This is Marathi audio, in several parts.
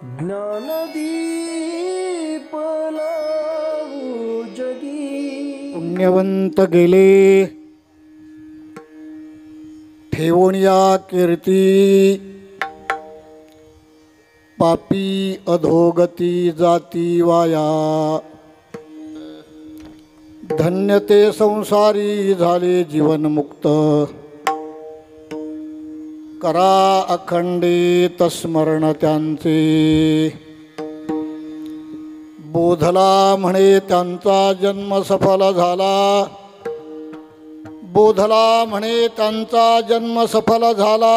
ज्ञानदीप लावू जगी। पुण्यवंत गेले ठेवून या कीर्ती, पापी अधोगती जाती वाया। धन्य ते संसारी झाले जीवनमुक्त, करा अखंडित स्मरण त्यांचे। बोधला म्हणे त्यांचा जन्म सफल झाला, बोधला म्हणे त्यांचा जन्म सफल झाला।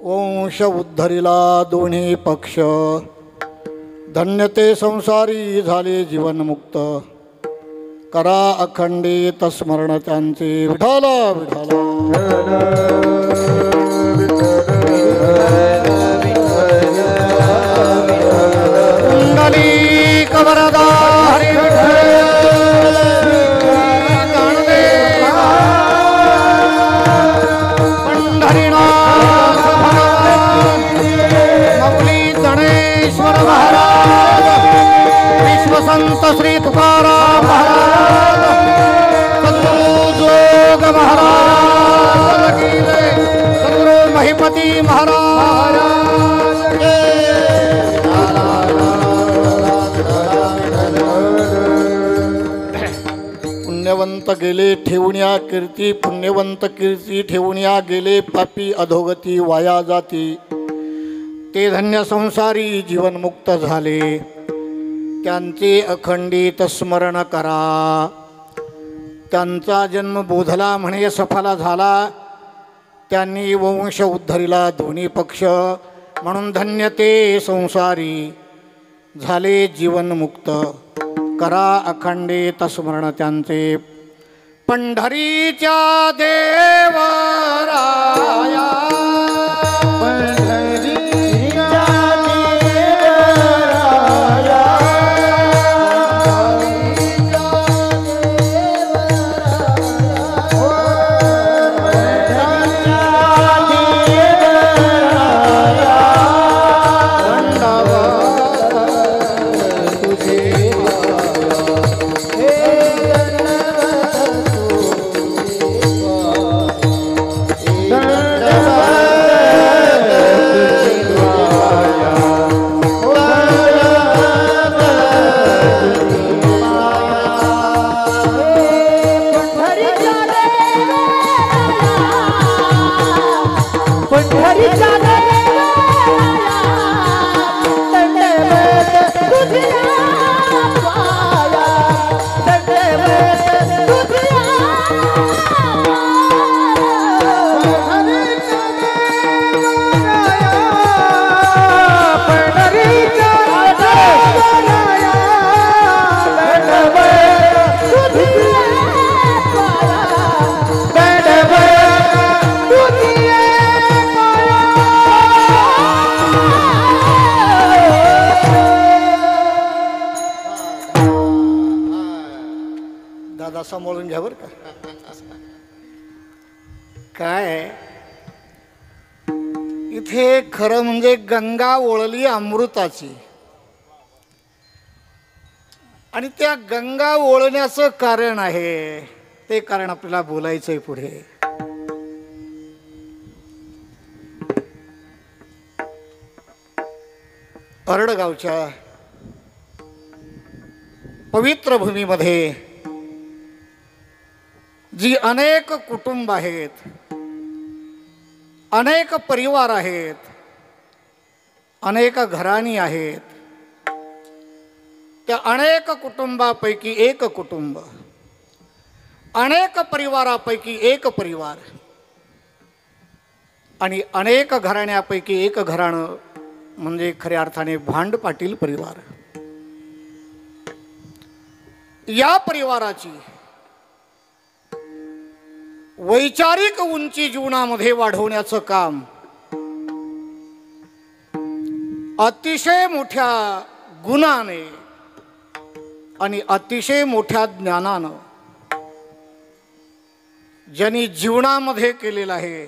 वंश उद्धरिला दोन्ही पक्ष, धन्य ते संसारी झाले जीवनमुक्त, करा अखंडित स्मरण त्यांचे। विठ्ठल विठ्ठल पुंडलिक वरदा हरी पंढरीनाथ भगवान माऊली गणेश्वर महाराज, विश्वसंत श्री तुकाराम महाराज, सद्गुरु जोग महाराज की जय, सद्गुरु महिपती महाराज की पुण्यवंत गेले ठेवून या कीर्ती, पुण्यवंत कीर्ती ठेवून या गेले, पापी अधोगती वाया जाती। ते धन्य संसारी जीवनमुक्त झाले, त्यांचे अखंडित स्मरण करा। त्यांचा जन्म बोधला म्हणे सफल झाला, त्यांनी वंश उद्धरिला दोन्ही पक्ष, म्हणून धन्य ते संसारी झाले जीवनमुक्त, करा अखंडित स्मरण त्यांचे। पंढरीच्या देवराया, पंढरीच्या देवराया, सांभाळून घ्या बरं का। काय इथे खरं म्हणजे गंगा ओळली अमृताची, आणि त्या गंगा ओळण्याचं कारण आहे, ते कारण आपल्याला बोलायचंय पुढे। अरडगावच्या पवित्र भूमीमध्ये जी अनेक कुटुंब आहेत, अनेक परिवार आहेत, अनेक घराणी आहेत, त्या अनेक कुटुंबापैकी एक कुटुंब, अनेक परिवारापैकी एक परिवार, आणि अनेक घराण्यापैकी एक घराणं म्हणजे खऱ्या अर्थाने भांड पाटील परिवार। या परिवाराची वैचारिक उंची जीवनामध्ये वाढवण्याचं काम अतिशय मोठ्या गुणाने आणि अतिशय मोठ्या ज्ञानानं ज्यांनी जीवनामध्ये केलेलं आहे,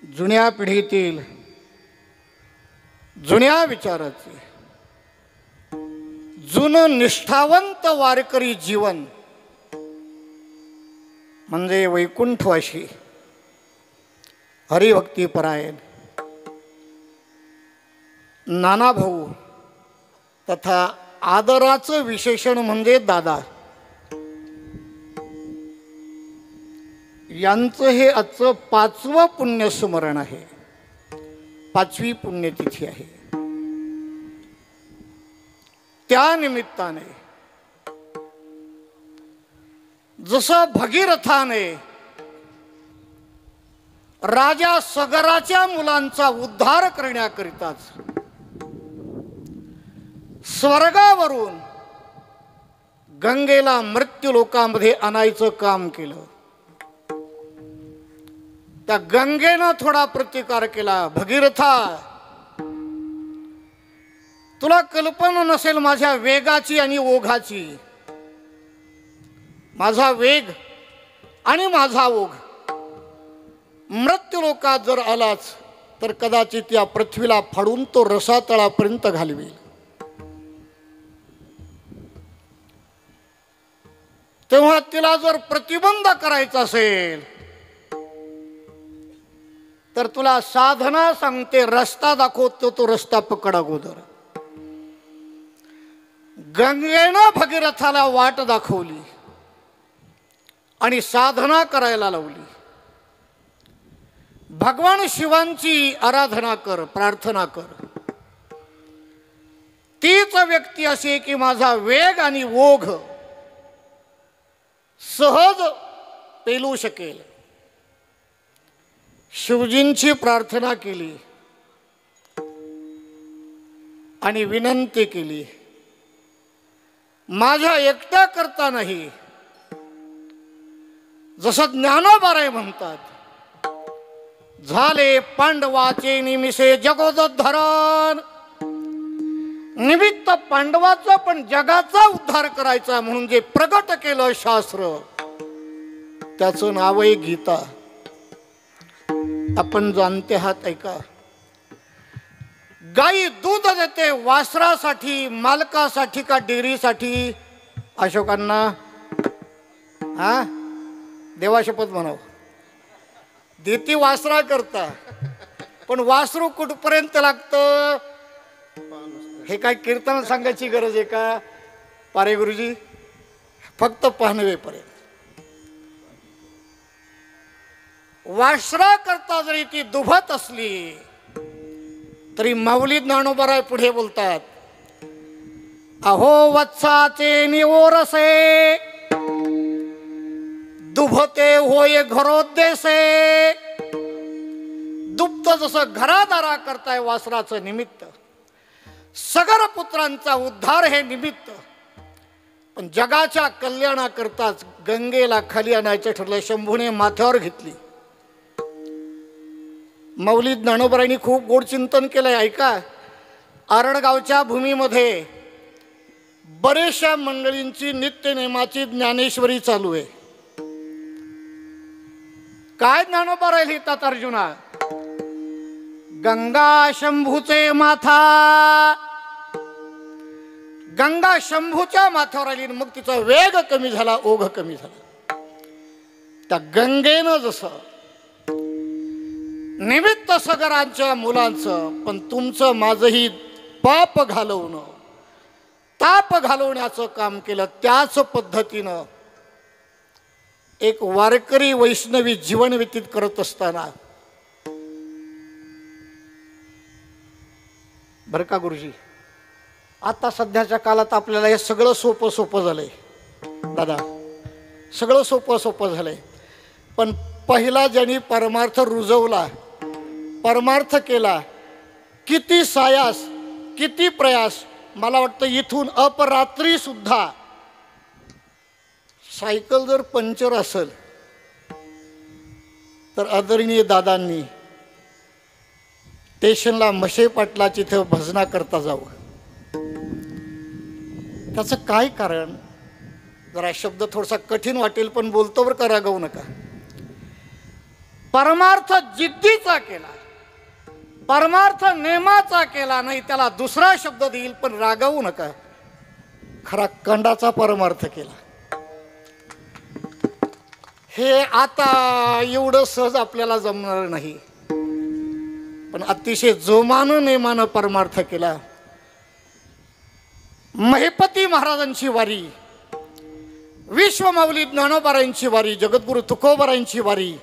जुन्या पिढीतील जुन्या विचाराचे, जुनं निष्ठावंत वारकरी जीवन म्हणजे वैकुंठवाशी, हरिभक्तीपरायण, नानाभाऊ तथा आदराचं विशेषण म्हणजे दादा यांचं हे आजचं 5वं पुण्यस्मरण आहे, 5वी पुण्यतिथी आहे. त्या निमित्ताने जसं भगीरथाने राजा सगराच्या मुलांचा उद्धार करण्याकरिताच स्वर्गावरून गंगेला मृत्यू लोकांमध्ये आणायचं काम केलं. त्या गंगेनं थोडा प्रतिकार केला. भगीरथा, तुला कल्पना नसेल माझ्या वेगाची आणि ओघाची. माझा वेग आणि माझा ओघ मृत्यू लोकात जर आलाच तर कदाचित या पृथ्वीला फाडून तो रसातळापर्यंत घालवेल. तेव्हा तिला जर प्रतिबंध करायचा असेल तर तुला साधना सांगते, रस्ता दाखवतो, तो रस्ता पकड अगोदर. गंगेनं भगीरथाला वाट दाखवली आणि साधना करायला लावली. भगवान शिवांची आराधना कर, प्रार्थना कर. तीच व्यक्ती अशी की माझा वेग आणि ओघ सहज पेलू शकेल. शिवजींची प्रार्थना केली आणि विनंती केली, माझ्या एकट्या करता नाही. जसं ज्ञानोबाराय म्हणतात, झाले पांडवाचे निमिषे जगोदोद्धरण. निमित्त पांडवाचा पण जगाचा उद्धार करायचा म्हणून जे प्रगट केलं शास्त्र, त्याचं नाव आहे गीता. आपण जाणते आहात. ऐका, गाई दूध देते वासरासाठी, मालकासाठी का डेअरीसाठी? अशोकांना हा देवाशपथ म्हणाव, देती वासरा करता, पण वासरू कुठपर्यंत लागतं हे काय कीर्तन सांगायची गरज आहे का पारे गुरुजी? फक्त पाहणवेपर्यंत. वासरा करता जरी ती दुभत असली तरी माऊली ज्ञानोबाराय पुढे बोलतात, अहो वत्साचे निओरसे दुभते होय घरोद्देसे. दुप्त जसं घरादारा करताय वासराचं निमित्त, सगर पुत्रांचा उद्धार हे निमित्त, पण जगाच्या कल्याणाकरताच गंगेला खाली आणायचं ठरलं. शंभूने माथ्यावर घेतली. माऊली ज्ञानोबारायांनी खूप गोड चिंतन केलंय. ऐका, आरडगावच्या भूमीमध्ये बरेचशा मंडळींची नित्यनेमाची ज्ञानेश्वरी चालू आहे. काय ज्ञानोबाराय लिहितात अर्जुना? गंगा शंभूचे माथा. गंगा शंभूच्या माथ्यावर आली, मग तिचा वेग कमी झाला, ओघ कमी झाला. त्या गंगेनं जसं निमित्त सगरांच्या मुलांचं, पण तुमचं माझंही पाप घालवणं, ताप घालवण्याचं काम केलं. त्याच पद्धतीनं एक वारकरी वैष्णवी जीवन व्यतीत करत असताना, बरं का गुरुजी, आता सध्याच्या काळात आपल्याला हे सगळं सोपं सोपं झालंय दादा, सगळं सोपं सोपं झालंय. पण पहिला ज्यांनी परमार्थ रुजवला, परमार्थ केला, किती सायास, किती प्रयास. मला वाटतं इथून अपरात्री सुद्धा सायकल जर पंक्चर असेल तर आदरणीय दादांनी स्टेशनला मशे पाटलाची इथं भजना करता जावं. त्याचं काय कारण? जरा शब्द थोडासा कठीण वाटेल पण बोलतो बरं का, रागवू नका. परमार्थ जिद्दीचा केला, परमार्थ नेमाचा केला नाही त्याला दुसरा शब्द देईल, पण रागावू नका. खरा कंडाचा परमार्थ केला. हे आता एवढं सहज आपल्याला जमणार नाही, पण अतिशय जोमानं नेमानं परमार्थ केला. महेपती महाराजांची वारी, विश्वमाऊली ज्ञानोबारायांची वारी, जगद्गुरु तुकोबारायांची वारी,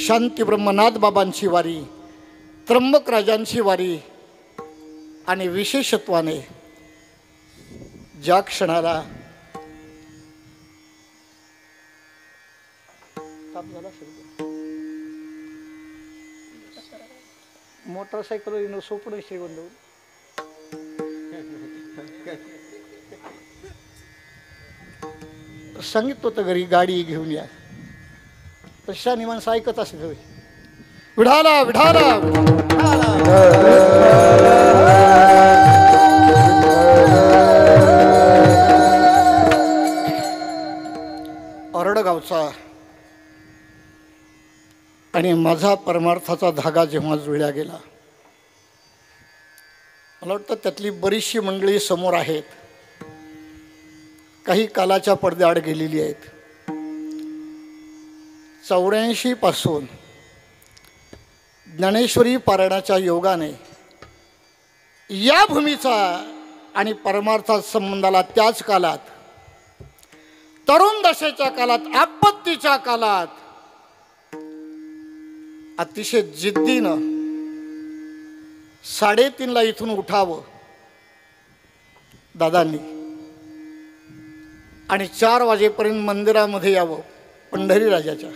शांती ब्रह्मनाथ बाबांची वारी, त्र्यंबक राजांची वारी, आणि विशेषत्वाने ज्या क्षणाला मोटरसायकल सोपड श्रीगोंद सांगितलं होतं घरी गाडी घेऊन या, तशाने माणसं ऐकत असेल. विढाला विढाला गावचा आणि माझा परमार्थाचा धागा जेव्हा जुळल्या गेला, मला वाटतं त्यातली बरीचशी मंडळी समोर आहेत, काही कालाच्या पडद्याआड गेलेली आहेत. 84 पासून ज्ञानेश्वरी पारायणाच्या योगाने या भूमीचा आणि परमार्थाचा संबंधाला त्याच काळात, तरुण दशेच्या काळात, आपत्तीच्या काळात अतिशय जिद्दीनं 3:30ला इथून उठावं दादांनी आणि 4 वाजेपर्यंत मंदिरामध्ये यावं पंढरी राजाच्या.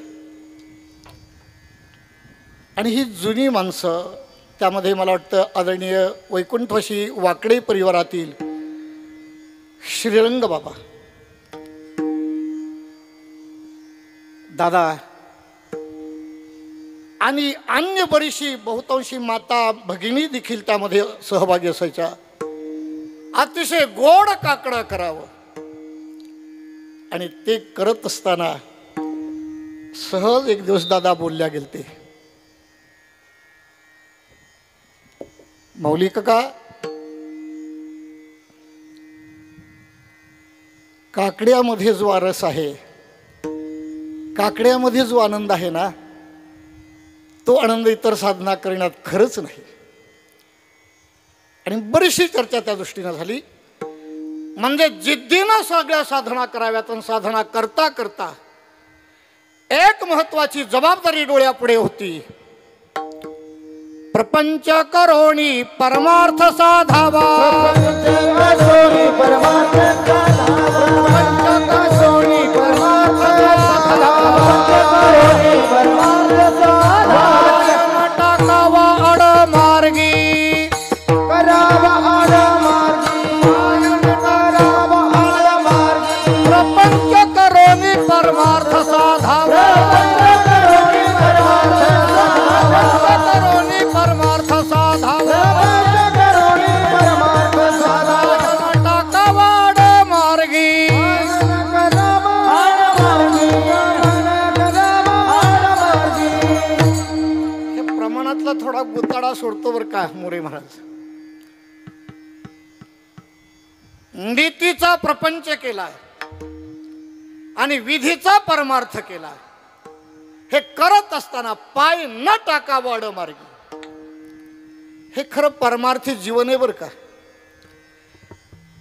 आणि ही जुनी माणसं, त्यामध्ये मला वाटतं आदरणीय वैकुंठवासी वाकडे परिवारातील श्रीरंग बाबा दादा आणि अन्य बरीचशी बहुतांशी माता भगिनी देखील त्यामध्ये सहभागी असायच्या. अतिशय गोड काकडं करावं आणि ते करत असताना सहज एक दिवस दादा बोलल्या गेलते, माऊली काका, काकड्यामध्ये जो आरस आहे, काकड्यामध्ये जो आनंद आहे ना, तो आनंद इतर साधना करण्यात खरंच नाही. आणि बरीचशी चर्चा त्या दृष्टीनं झाली. म्हणजे जिद्दीनं सगळ्या साधना कराव्यात. आणि साधना करता करता एक महत्वाची जबाबदारी डोळ्यापुढे होती. प्रपंच करोनी परमार्थ साधावा, टाकावा अड मार्गी, प्रपंच करोनी परमार्थ साधावा, करोनी परमार्थ साधावा, टाकावा अड मार्गी. प्रमाणातला थोडा गुताडा सोडतो बर का मोरे महाराज. नीतीचा प्रपंच केला आणि विधीचा परमार्थ केला. हे करत असताना पाय न टाकावं अडमार्गी. हे खरं परमार्थी जीवन आहे बर का.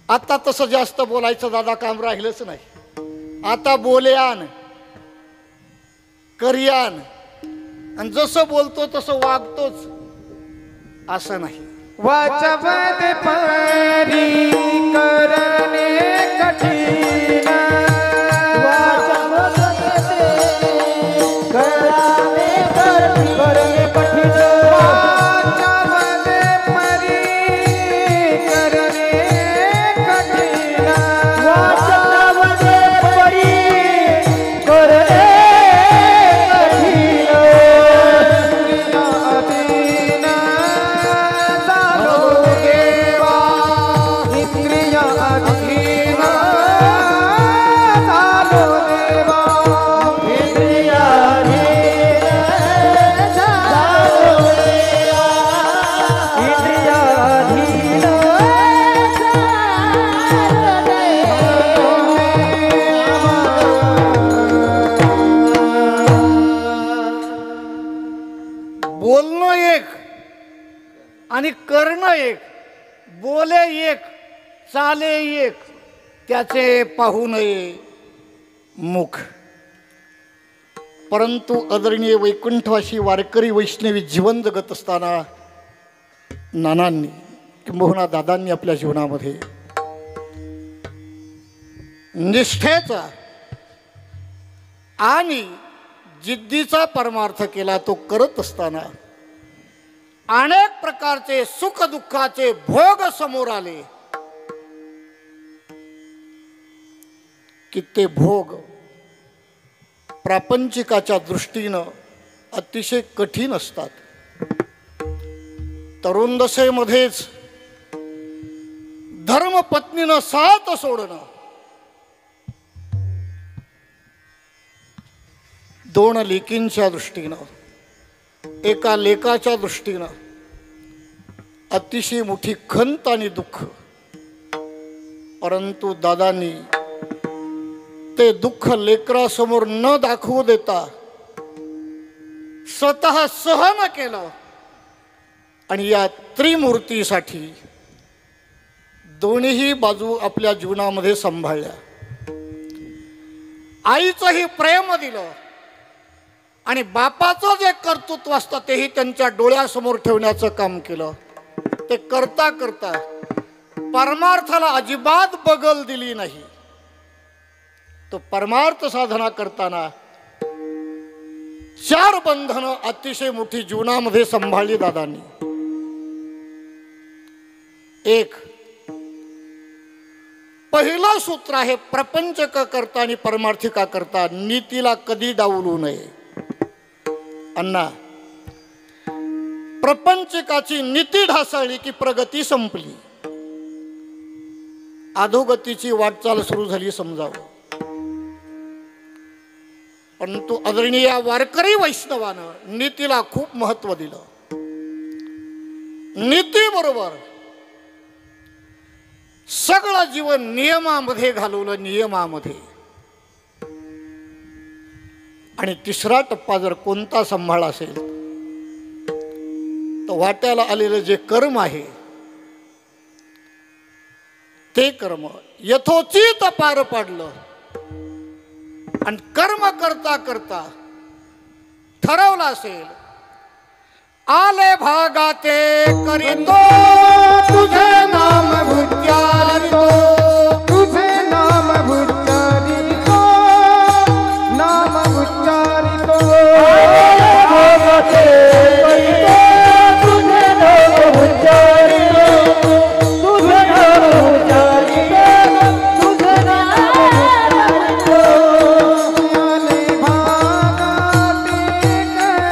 आता तसं जास्त बोलायचं दादा काम राहिलंच नाही. आता बोलयान करयान आणि जसं बोलतो तसं वागतोच असं नाही. वाचवत परी करणे कठीण, वाचवत करावे करणे कठीण, वाचवत परी करणे कठीण, वाचवत परी करणे कठीण. आणि करणं एक, बोले एक, चाले एक, त्याचे पाहू नये मुख. परंतु आदरणीय वैकुंठवासी वारकरी वैष्णवी जीवन जगत असताना नानांनी किंबहुना दादांनी आपल्या जीवनामध्ये निष्ठेचा आणि जिद्दीचा परमार्थ केला. तो करत असताना अनेक प्रकारचे सुख दुःखाचे भोग समोर आले की ते भोग प्रापंचिकाच्या दृष्टीनं अतिशय कठीण असतात. तरुण दशेमध्येच धर्मपत्नीनं साथ सोडणं, दोन लेकींच्या दृष्टीनं, एका लेकाच्या दृष्टीनं अतिशय मोठी खंत आणि दुःख. परंतु दादांनी ते दुःख लेकरासमोर न दाखवू देता स्वतः सहन केलं आणि या त्रिमूर्तीसाठी दोन्ही बाजू आपल्या जीवनामध्ये सांभाळल्या. आईचंही प्रेम दिलं आणि बापाचं जे कर्तृत्व असतं तेही त्यांच्या डोळ्यासमोर ठेवण्याचं काम केलं. ते करता करता परमार्थाला अजिबात बगल दिली नाही. तो परमार्थ साधना करताना 4 बंधनं अतिशय मोठी जीवनामध्ये सांभाळली दादांनी. एक, पहिलं सूत्र आहे प्रपंच का करता आणि परमार्थिका करता नीतीला कधी डावलू नये. अण्णा, प्रपंचिकाची नीती ढासळली की प्रगती संपली, अधोगतीची वाटचाल सुरू झाली समजावं. परंतु आदरणीय वारकरी वैष्णवानं नीतीला खूप महत्व दिलं. नीतीबरोबर सगळं जीवन नियमामध्ये घालवलं, नियमामध्ये. आणि तिसरा टप्पा जर कोणता सांभाळा असेल तर वाट्याला आलेलं जे कर्म आहे ते कर्म यथोचित पार पाडलं आणि कर्म करता करता ठरवलं असेल आले भागाते करीतो तुझे नाम उच्चारितो, तुझे नाम उच्चारितो, नाम उच्चारितो. आले भागाते करीतो तुझे नाम उच्चारितो, तुझे नाम उच्चारितो, तुझे नाम उच्चारितो. आले भागाते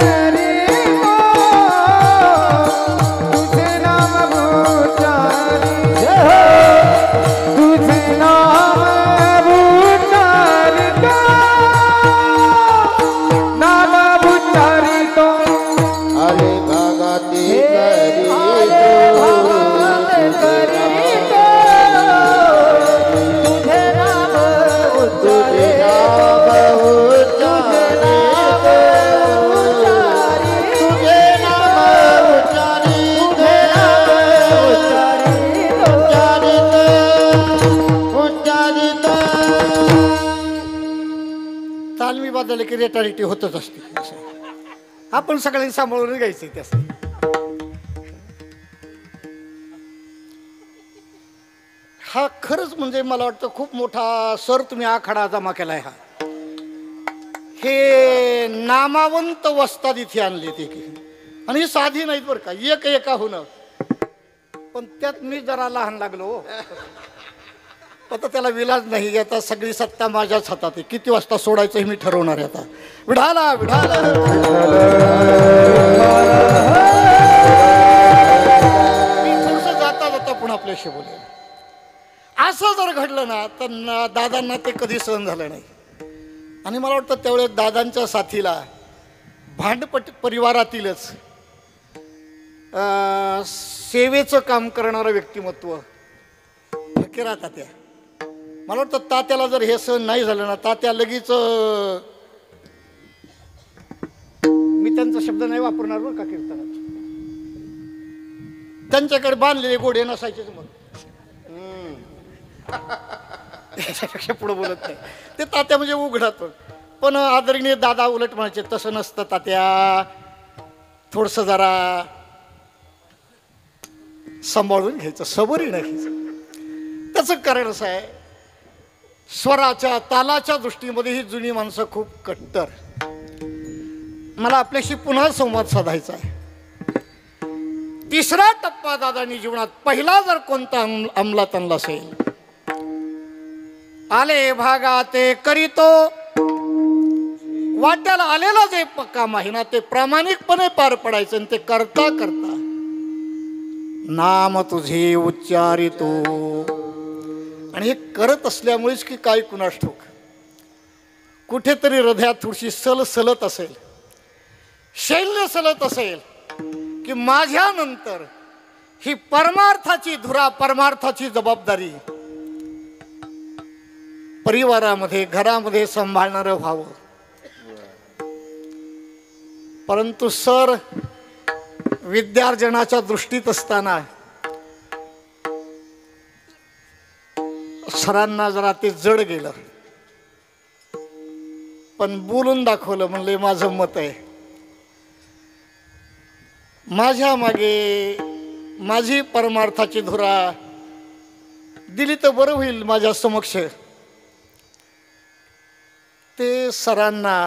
करीतो तुझे नाम उच्चारितो, तुझे नाम उच्चारितो, नाम उच्चारितो. आले भागाते आले भागाते करीतो तुझे नाम उच्चारितो, तुझे नाम उच्चारितो, तुझे नाम उच्चारितो, उच्चारितो. तालमी बदलले की रेटारिटी होतच असते. असं आपण सगळ्यांनी सांभाळून घ्यायचं त्याचं. हा खरंच म्हणजे मला वाटतं खूप मोठा सर तुम्ही आखाडा जमा केलाय. हा हे नामावंत वस्ताद इथे आणले ते आणि ही साधी नाहीत बरं का, एक एका होणं. पण त्यात मी जरा लहान लागलो हो. आता त्याला विलाज नाही. आता सगळी सत्ता माझ्याच हातात आहे. किती वाजता सोडायचं हे मी ठरवणार आहे. आता विढाला विढाला मी थोडंसं जाता जाता पण आपल्याशी बोलेल. असं जर घडलं ना तर दादांना ते कधी सहन झालं नाही. आणि मला वाटतं त्यावेळेस दादांच्या साथीला भांडपट परिवारातीलच सेवेचं काम करणारं व्यक्तिमत्व फकीरा तात्या. मला वाटतं तात्याला जर हे सहन नाही झालं ना, तात्या लगेच मी त्यांचा शब्द नाही वापरणार बरं का कीर्तनात. त्यांच्याकडे बांधलेले घोडे नसायचेच मग. याच्यापेक्षा पुढे बोलत नाही ते तात्या म्हणजे उघडात. पण आदरणीय दादा उलट म्हणायचे तसं नसतं तात्या, थोडस जरा सांभाळून घ्यायचं, सबरीनं घ्यायचं. त्याचं कारण असं आहे, स्वराच्या तालाच्या दृष्टीमध्ये ही जुनी माणसं खूप कट्टर. मला आपल्याशी पुन्हा संवाद साधायचा आहे. तिसरा टप्पा दादानी जीवनात पहिला जर कोणता अंमलात आणला असेल, आले भागा ते करीतो, वाट्याला आलेला जे काम आहे ना ते प्रामाणिकपणे पार पडायचं. आणि ते करता करता नाम तुझे उच्चारितो. आणि हे करत असल्यामुळेच की काय कुणास ठाऊक कुठेतरी हृदयात थोडीशी सलत असेल, शैल्य सलत असेल की माझ्यानंतर ही परमार्थाची धुरा, परमार्थाची जबाबदारी परिवारामध्ये घरामध्ये सांभाळणारं व्हावं. परंतु सर विद्यार्जनाच्या दृष्टीत असताना सरांना जरा ते जड गेलं. पण बोलून दाखवलं, म्हणले माझं मत आहे, माझ्या मागे माझी परमार्थाची धुरा दिली तर बरं होईल माझ्या समक्ष. ते सरांना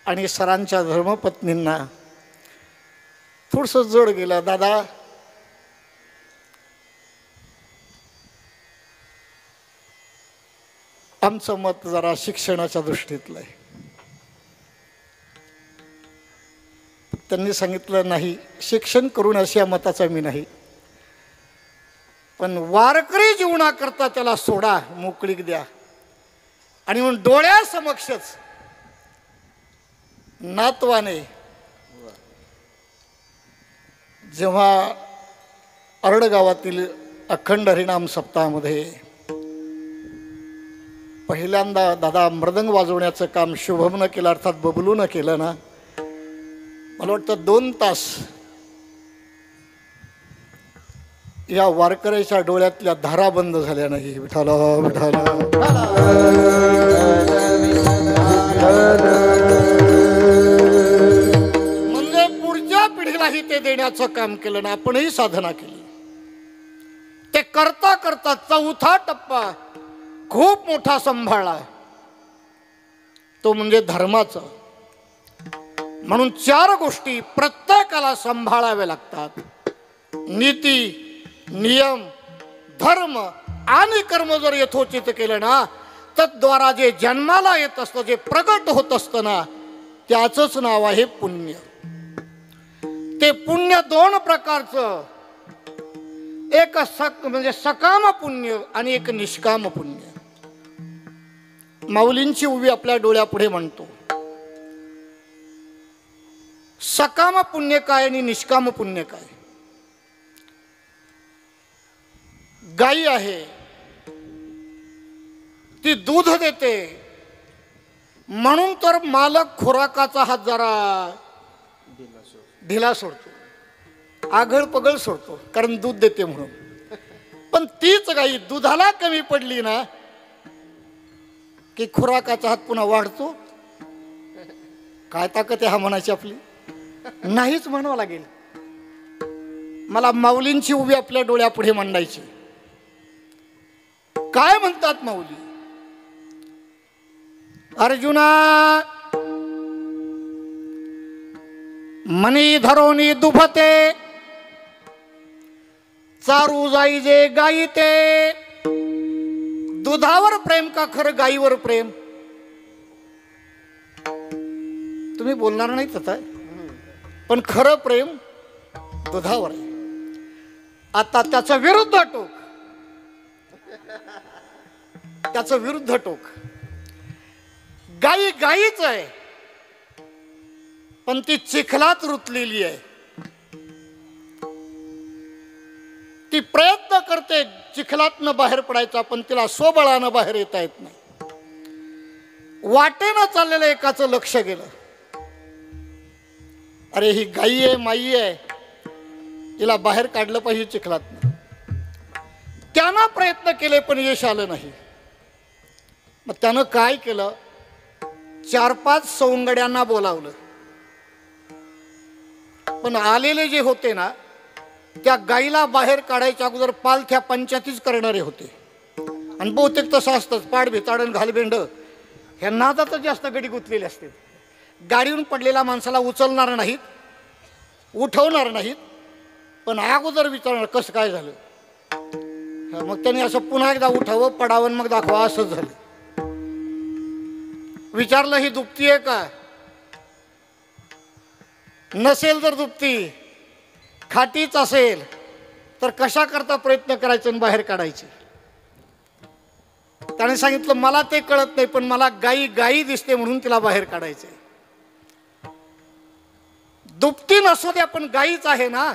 आणि सरांच्या धर्मपत्नींना थोडंसं जड गेलं. दादा आमचं मत जरा शिक्षणाच्या दृष्टीतलं आहे. त्यांनी सांगितलं नाही, शिक्षण करून अशा मताचा मी नाही, पण वारकरी जीवनाकरता त्याला सोडा, मोकळीक द्या. आणि म्हणून डोळ्यासमक्षच नातवाने जेव्हा अरड गावातील अखंड हरिनाम सप्ताहामध्ये पहिल्यांदा दादा मृदंग वाजवण्याचं काम शुभमनं केलं, अर्थात बबलूनं केलं ना, मला वाटतं 2 तास या वारकऱ्याच्या डोळ्यातल्या धारा बंद झाल्या नाही. विठाला विठाला म्हणजे पुढच्या पिढीलाही ते देण्याचं काम केलं ना, आपणही साधना केली. ते करता करता 4था टप्पा खूप मोठा सांभाळला, तो म्हणजे धर्माचा. म्हणून 4 गोष्टी प्रत्येकाला सांभाळाव्या लागतात: नीती, नियम, धर्म आणि कर्म. जर यथोचित केलं ना, तद्वारा जे जन्माला येत असतं, जे प्रगट होत असतं ना, त्याचंच नाव आहे पुण्य. ते पुण्य 2 प्रकारचं, एक म्हणजे सकाम पुण्य आणि एक निष्काम पुण्य. माऊलींची उभी आपल्या डोळ्यापुढे म्हणतो. सकाम पुण्य काय आणि निष्काम पुण्य काय? गाई आहे, ती दूध देते, म्हणून तर मालक खुराकाचा हात जरा ढिला सोडतो, आगळ पगळ सोडतो, कारण दूध देते म्हणून. पण तीच गाई दुधाला कमी पडली ना की खुराकाचा हात पुन्हा वाढतो. काय ताकद आहे हा म्हणायची आपली? नाहीच म्हणावं लागेल. मला माऊलींची उभी आपल्या डोळ्यापुढे मांडायची. काय म्हणतात माऊली? अर्जुना मनी धरोनी दुभते, चारू जाई जे गाई ते. दुधावर प्रेम का खरं गाईवर प्रेम? तुम्ही बोलणार नाहीत आता, पण खरं प्रेम दुधावर आहे. आता त्याचं विरुद्ध टोक, त्याचं विरुद्ध टोक. गाई गाईच आहे, पण ती चिखलात रुतलेली आहे. ती प्रयत्न करते चिखलातनं बाहेर पडायचा, पण तिला स्वबळानं बाहेर येता येत नाही. वाटेनं चाललेलं एकाचं लक्ष गेलं, अरे ही गाई आहे, माई आहे, हिला बाहेर काढलं पाहिजे चिखलात. त्यानं प्रयत्न केले पण यश आलं नाही. मग त्यानं काय केलं, 4-5 सवंगड्यांना बोलावलं. पण आलेले जे होते ना, त्या गाईला बाहेर काढायच्या अगोदर पालथ्या पंचायतीच करणारे होते. आणि बहुतेक तसं असतंच, पाड भिताडण घालबेंड ह्या नादातच जास्त गडी गुंतलेले असते. गाडीवरून पडलेल्या माणसाला उचलणार नाहीत, उठवणार नाहीत, पण अगोदर विचारणार कसं काय झालं. मग त्यांनी असं पुन्हा एकदा उठावं, पडावं, मग दाखवा. असं झालं. विचारलं ही दुपती आहे का, नसेल तर दुपती, खाटीच असेल तर कशा करता प्रयत्न करायचे आणि बाहेर काढायचे. त्याने सांगितलं मला ते कळत नाही, पण मला गाई गाई दिसते म्हणून तिला बाहेर काढायचे. दुपती नसू द्या पण गाईच आहे ना,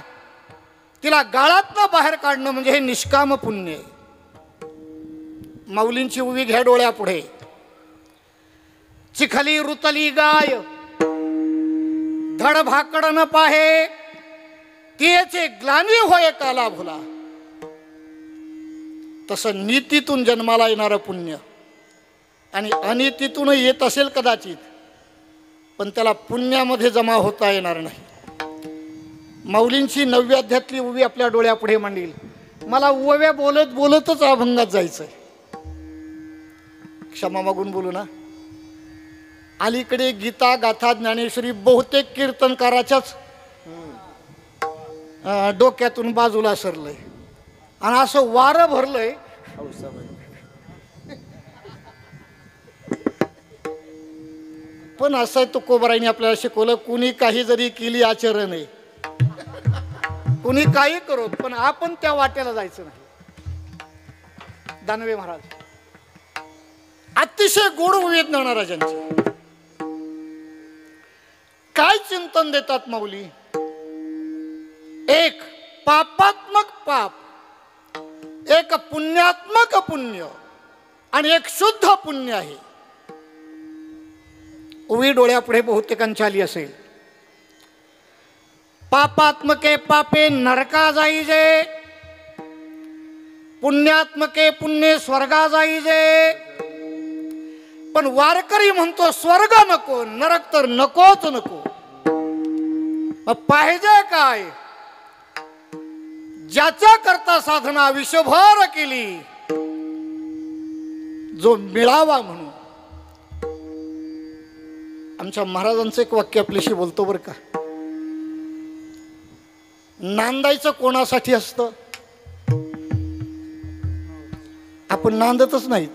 तिला गाळातनं बाहेर काढणं म्हणजे हे निष्काम पुण्य आहे. माऊलींची उभी घ्या डोळ्यापुढे. चिखली रुतली गाय धड भाकड न पाहे, तिचे ग्लानी होय काला भुला. तसं नीतीतून जन्माला येणारं पुण्य आणि अनितीतून येत असेल कदाचित, पण त्याला पुण्यामध्ये जमा होता येणार नाही. माऊलींची 9व्या अध्यायातली उवी आपल्या डोळ्यापुढे मांडील. मला उव्या बोलत बोलतच अभंगात जायचंय, क्षमा मागून बोलू ना. अलीकडे गीता गाथा ज्ञानेश्वरी बहुतेक कीर्तनकाराच्याच डोक्यातून बाजूला सरलंय आणि असं वारं भरलंय. पण असं तुकोबारायांनी आपल्याला शिकवलं, कुणी काही जरी केली आचरण आहे, कुणी काही करो, पण आपण त्या वाट्याला जायचं नाही. दानवे महाराज अतिशय गोड उवेद महाराजांची काय चिंतन देतात माऊली. एक पापात्मक पाप, एक पुण्यात्मक पुण्य आणि एक शुद्ध पुण्य आहे. उभी डोळ्यापुढे बहुतेकांची आली असेल. पापात्मके पापे नरका जाईजे, पुण्यात्मके पुण्य स्वर्गा जाईजे. पण वारकरी म्हणतो स्वर्ग नको, नरक तर नकोच नको. मग पाहिजे काय, ज्याच्या करता साधना विश्वभर केली, जो मिळावा म्हणून. आमच्या महाराजांचं एक वाक्य आपल्याशी बोलतो बरं का. नांदायचं कोणासाठी असतं, आपण नांदतच नाहीत.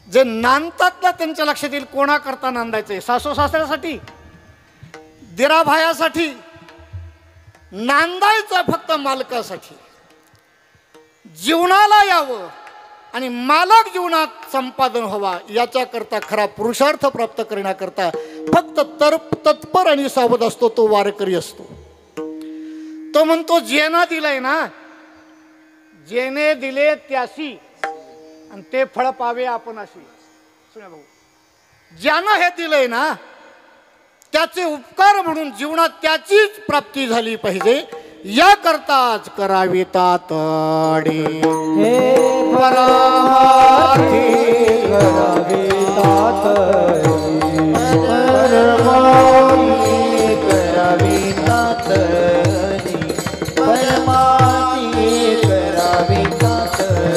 जे नांदतात ना त्यांच्या लक्षात येईल कोणाकरता नांदायचंय. सासू सासऱ्यासाठी, दिराभायासाठी नांदायचं, फक्त मालकासाठी. जीवनाला यावं आणि मालक जीवनात संपादन व्हावा याच्याकरता, खरा पुरुषार्थ प्राप्त करण्याकरता फक्त तत्पर आणि सावध असतो तो वारकरी असतो. तो म्हणतो जेना दिलंय ना, जेने दिले त्याशी आणि ते फळ पावे आपण अशी. सुना भाऊ, ज्यानं हे दिलंय ना त्याचे उपकार म्हणून जीवनात त्याचीच प्राप्ती झाली पाहिजे, याकरताच करावी तातडी. हे परामार्थी करावी तातडी, परमार्थी करावी तातडी, परमार्थी करावी तातडी.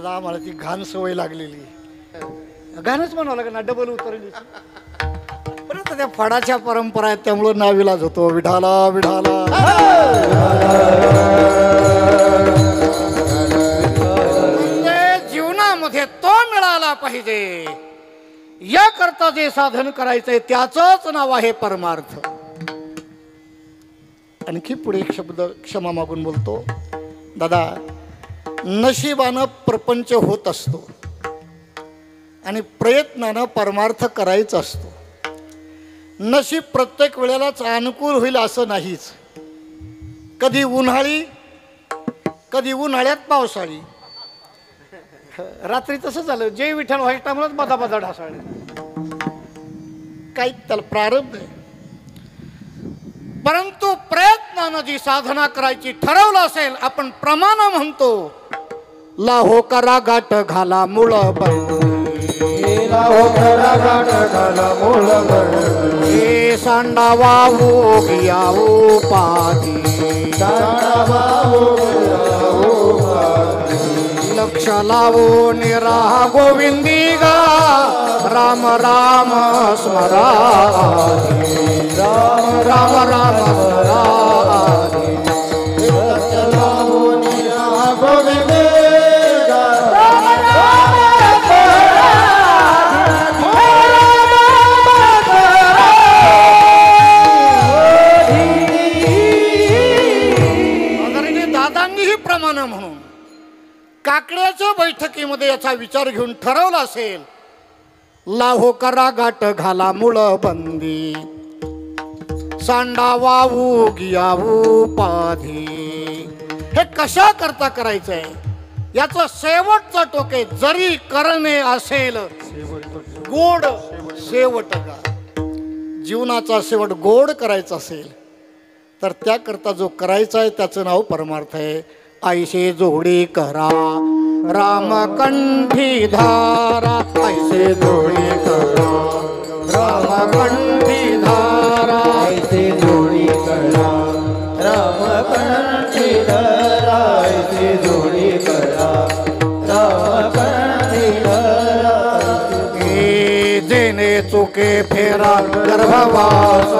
आम्हाला ती घाण सवय लागलेली. गाणंच म्हणावं लागेल ना, डबल उतरली. पण अरे त्या फडाच्या परंपरा आहेत त्यामुळं नाविलाज होतो. विठाला विठाला. म्हणजे जीवनामध्ये तो मिळाला पाहिजे याकरता जे साधन करायचंय त्याचंच नाव आहे परमार्थ. आणखी पुढे एक शब्द क्षमा मागून बोलतो. दादा, नशिबानं प्रपंच होत असतो आणि प्रयत्नानं परमार्थ करायचा असतो. नशीब प्रत्येक वेळेलाच अनुकूल होईल असं नाहीच. कधी उन्हाळी, कधी उन्हाळ्यात पावसाळी. रात्री तसं झालं, जय विठ्ठल व्हायच्या टायमालाच बदा ढासाळले. काही त्याला प्रारब्ध आहे. परंतु प्रयत्नानं जी साधना करायची ठरवलं असेल, आपण प्रमाण म्हणतो, लाहो करा गाठ घाला मूळ लाहो करा गाठ घाला मूळ हे सांडावा उगिया उपाधी. लक्ष लावो निराहा गोविंदी गा राम राम स्मरा राम राम राम स्मरा. लक्ष लावो निराहा गोविंदी गा राम राम दादांनीही प्रमाण म्हणून काकड्याच्या बैठकीमध्ये याचा विचार घेऊन ठरवला असेल, लाहो करा गाठ घाला मूळ बंदी. सांडावा उगिया उपाधी. हे कशा करता करायचंय याचं शेवटचं टोके जरी करणे असेल गोड शेवट गा. जीवनाचा शेवट गोड करायचा असेल तर त्याकरता जो करायचा आहे त्याचं नाव परमार्थ आहे. ऐसे जोडी करा रामकंठी धारा. ऐसे जोडी करा रामकंठी धारा. ऐसे जोडी करा रामकंठी धारा. ऐसे जोडी करा रामकंठी धारा. हे जेने चुके फेरा गर्भवास.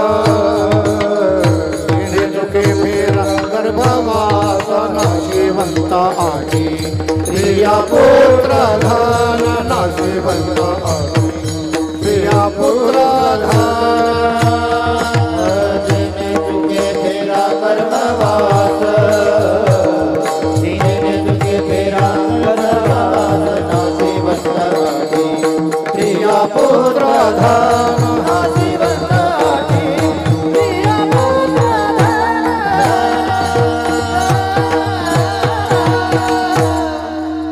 जेने चुके फेरा गर्भवास. नाशिवंत आधी प्रिया पुत्र धान. नाशिवंत आधी प्रिया पुत्र धान. जेने चुके फेरा गर्भवास. जेने चुके फेरा गर्भवास. नाशिवंत आधी प्रिया पुत्र धान. नाशिवंत आधी प्रिया पुत्र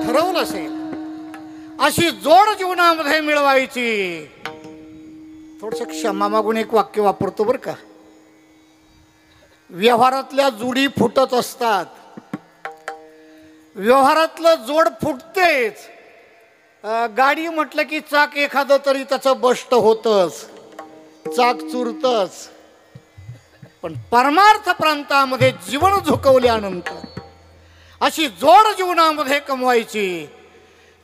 ठरवलं असेल अशी जोड जीवनामध्ये मिळवायची. थोडस क्षमा मागून एक वाक्य वापरतो बरं का. व्यवहारातल्या जोडी फुटत असतात. व्यवहारातलं जोड फुटतेच. गाडी म्हटलं की चाक एखादं तरी त्याचं बष्ट होतच, चाक चुरतच. पण परमार्थ प्रांतामध्ये जीवन झुकवल्यानंतर अशी जोड जीवनामध्ये कमवायची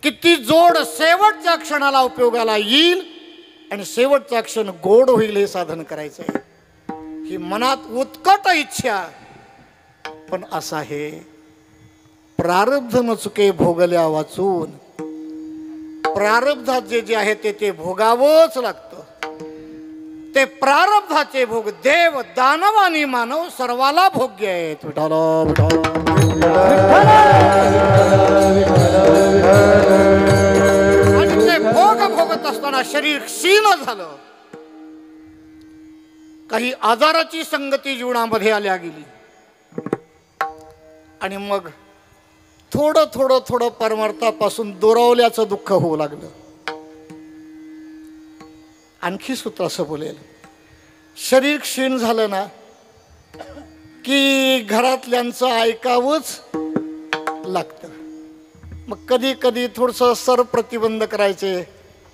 की ती जोड शेवटच्या क्षणाला उपयोगाला येईल आणि शेवटचा क्षण गोड होईल. हे साधन करायचं आहे. ही मनात उत्कट इच्छा. पण असं आहे, प्रारब्ध न चुके भोगल्या वाचून. प्रारब्धात जे जे आहे ते भोगावंच लागतं. ते प्रारब्धाचे भोग देव दानव आणि मानव सर्वाला भोग्य आहेत. विठाला विठाला. आणि ते भोग भोगत असताना शरीर क्षीण झालं. काही आजाराची संगती जीवनामध्ये आल्या गेली आणि मग थोडं थोडं थोडं परमार्थापासून दुरावल्याचं दुःख होऊ लागलं. आणखी सूत्र असं बोलेल, शरीर क्षीण झालं ना की घरातल्यांचं ऐकावंच लागतं. मग कधी कधी थोडंसं सर प्रतिबंध करायचे.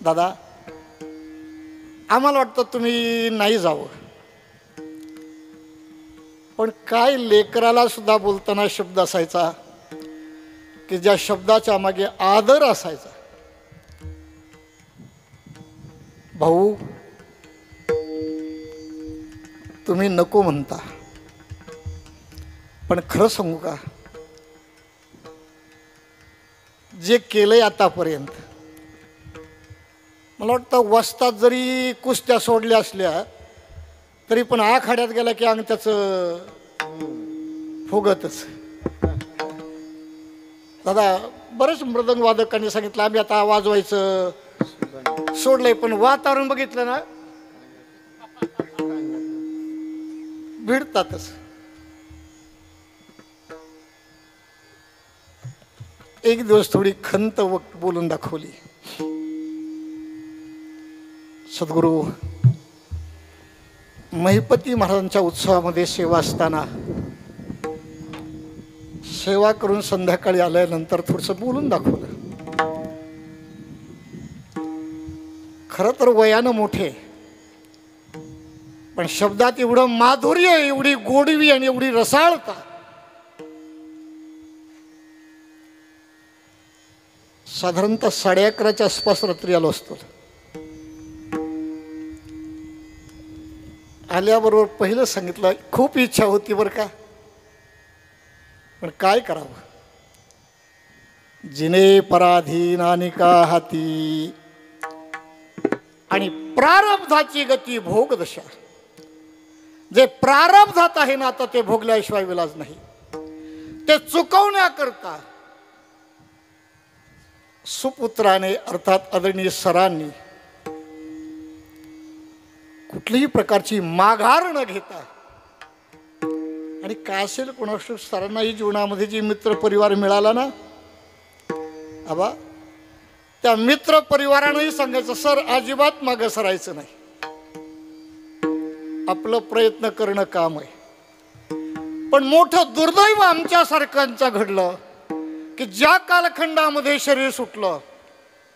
दादा, आम्हाला वाटतं तुम्ही नाही जावं. पण काय लेकराला सुद्धा बोलताना शब्द असायचा की ज्या शब्दाच्या मागे आदर असायचा. भाऊ, तुम्ही नको म्हणता, पण खरं सांगू का, जे केलंय आतापर्यंत, मला वाटतं वस्तात जरी कुस्त्या सोडल्या असल्या तरी पण आखाड्यात गेला की अंग त्याचं फुगतच. दादा बरेच मृदंग वादकांनी सांगितलं आम्ही आता वाजवायचं सोडलंय, पण वातावरण बघितलं ना भिडतातच. एक दिवस थोडी खंत बोलून दाखवली. सद्गुरू महिपती महाराजांच्या उत्सवामध्ये सेवा असताना सेवा करून संध्याकाळी आल्यानंतर थोडंसं बोलून दाखवलं. खरं तर वयानं मोठे, पण शब्दात एवढं माधुर्य, एवढी गोडवी आणि एवढी रसाळता. साधारणतः 11:30च्या आसपास रात्री आलो असतो. आल्याबरोबर पहिलं सांगितलं खूप इच्छा होती बरं का, पण काय करावं, जिने पराधीन अनिका हाती आणि प्रारब्धाची गती भोगदशा. जे प्रारब्धात आहे ना आता ते भोगल्याशिवाय विलाज नाही. ते चुकवण्याकरता सुपुत्राने अर्थात आदरणीय सरांनी कुठलीही प्रकारची माघार न घेता, आणि काय असेल कोणाष्ट सरांनाही जीवनामध्ये जी मित्र परिवार मिळाला ना आबा, त्या मित्र परिवारानंही सांगायचं सर अजिबात मागं सरायचं नाही, आपलं प्रयत्न करणं काम आहे. पण मोठं दुर्दैव आमच्यासारख्यांचं घडलं की ज्या कालखंडामध्ये शरीर सुटलं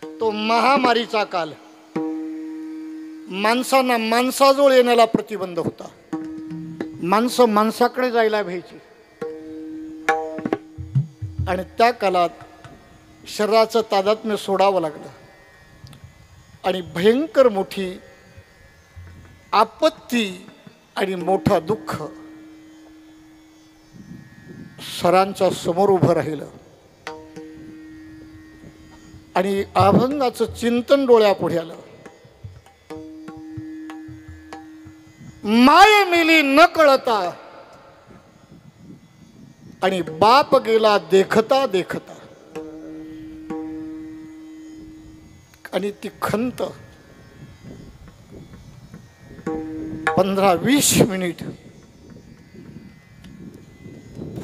तो महामारीचा काल. माणसांना माणसाजवळ येण्याला प्रतिबंध होता, माणसं माणसाकडे जायला भ्यायची, आणि त्या काळात शरीराचं तादात्म्य सोडावं लागलं आणि भयंकर मोठी आपत्ती आणि मोठा दुःख सरांच्या समोर उभं राहिलं. आणि अभंगाचं चिंतन डोळ्यापुढे आलं. माय मेली न कळता आणि बाप गेला देखता देखता. आणि ती खंत 15-20 मिनिट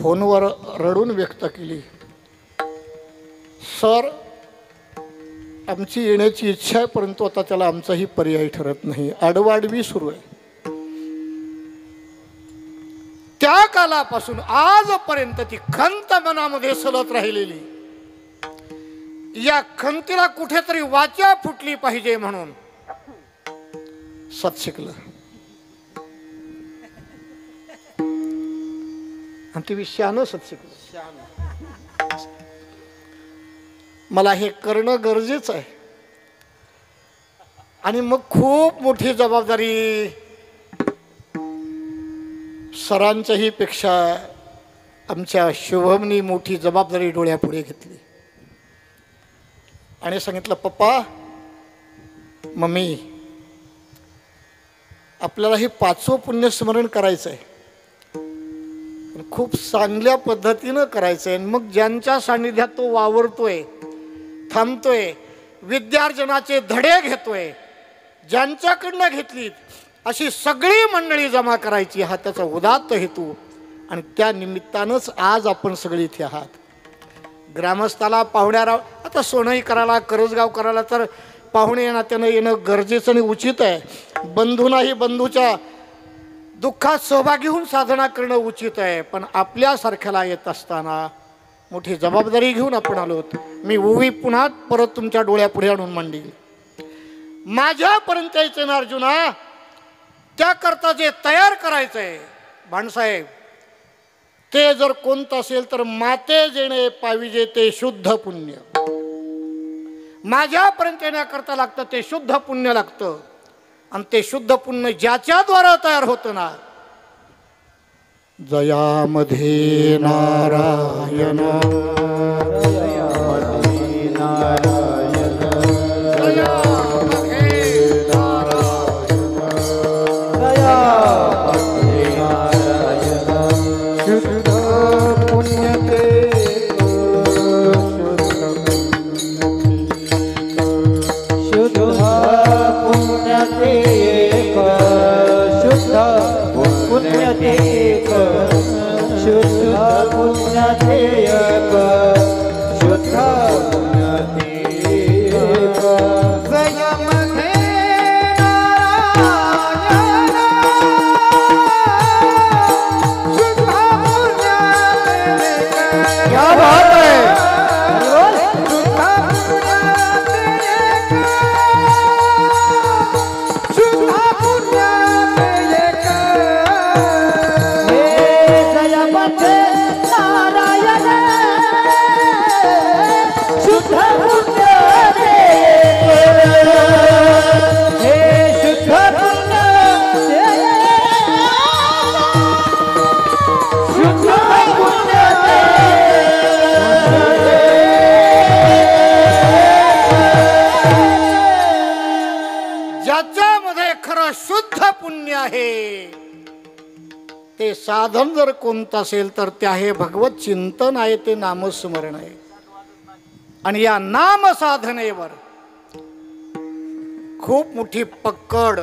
फोनवर रडून व्यक्त केली. सर आमची येण्याची इच्छा आहे, परंतु आता त्याला आमचाही पर्याय ठरत नाही, आडवाडवी सुरू आहे. त्या कालापासून आजपर्यंत ती खंत मनामध्ये सलत राहिलेली, या खंतीला कुठेतरी वाचा फुटली पाहिजे म्हणून सत शिकलं. आणि ती विषयानं सत शिकलं. मला हे करणं गरजेचं आहे. आणि मग खूप मोठी जबाबदारी सरांच्याही पेक्षा आमच्या शुभमनी मोठी जबाबदारी डोळ्यापुढे घेतली आणि सांगितलं पप्पा मम्मी आपल्याला हे 5वं पुण्यस्मरण करायचं आहे, खूप चांगल्या पद्धतीनं करायचं आहे. मग ज्यांच्या सान्निध्यात तो वावरतोय, थांबतोय, विद्यार्जनाचे धडे घेतोय, ज्यांच्याकडनं घेतली अशी सगळी मंडळी जमा करायची, हा त्याचा उदात्त हेतू. आणि त्या निमित्तानंच आज आपण सगळी इथे आहात. ग्रामस्थाला पाहुण्याला आता सोनई करायला, करजगाव करायला तर पाहुणे नात्यानं येणं गरजेचं आणि उचित आहे. बंधूंनाही बंधूच्या दुःखात सहभागी होऊन साधना करणं उचित आहे. पण आपल्यासारख्याला येत असताना मोठी जबाबदारी घेऊन आपण आलो होतो. मी उभी पुन्हा परत तुमच्या डोळ्यापुढे आणून मांडली. माझ्यापर्यंत यायचं ना अर्जुना, त्याकरता जे तयार करायचं आहे भाणसाहेब, ते जर कोणतं असेल तर माते जेणे पाविजे ते शुद्ध पुण्य. माझ्यापर्यंत येण्याकरता लागतं ते शुद्ध पुण्य लागतं. आणि ते शुद्ध पुण्य ज्याच्याद्वारा तयार होतं ना जयामध्ये नारायण ते साधन जर कोणतं असेल तर ते आहे भगवत चिंतन आहे, ते नामस्मरण आहे. आणि या नाम साधनेवर खूप मोठी पकड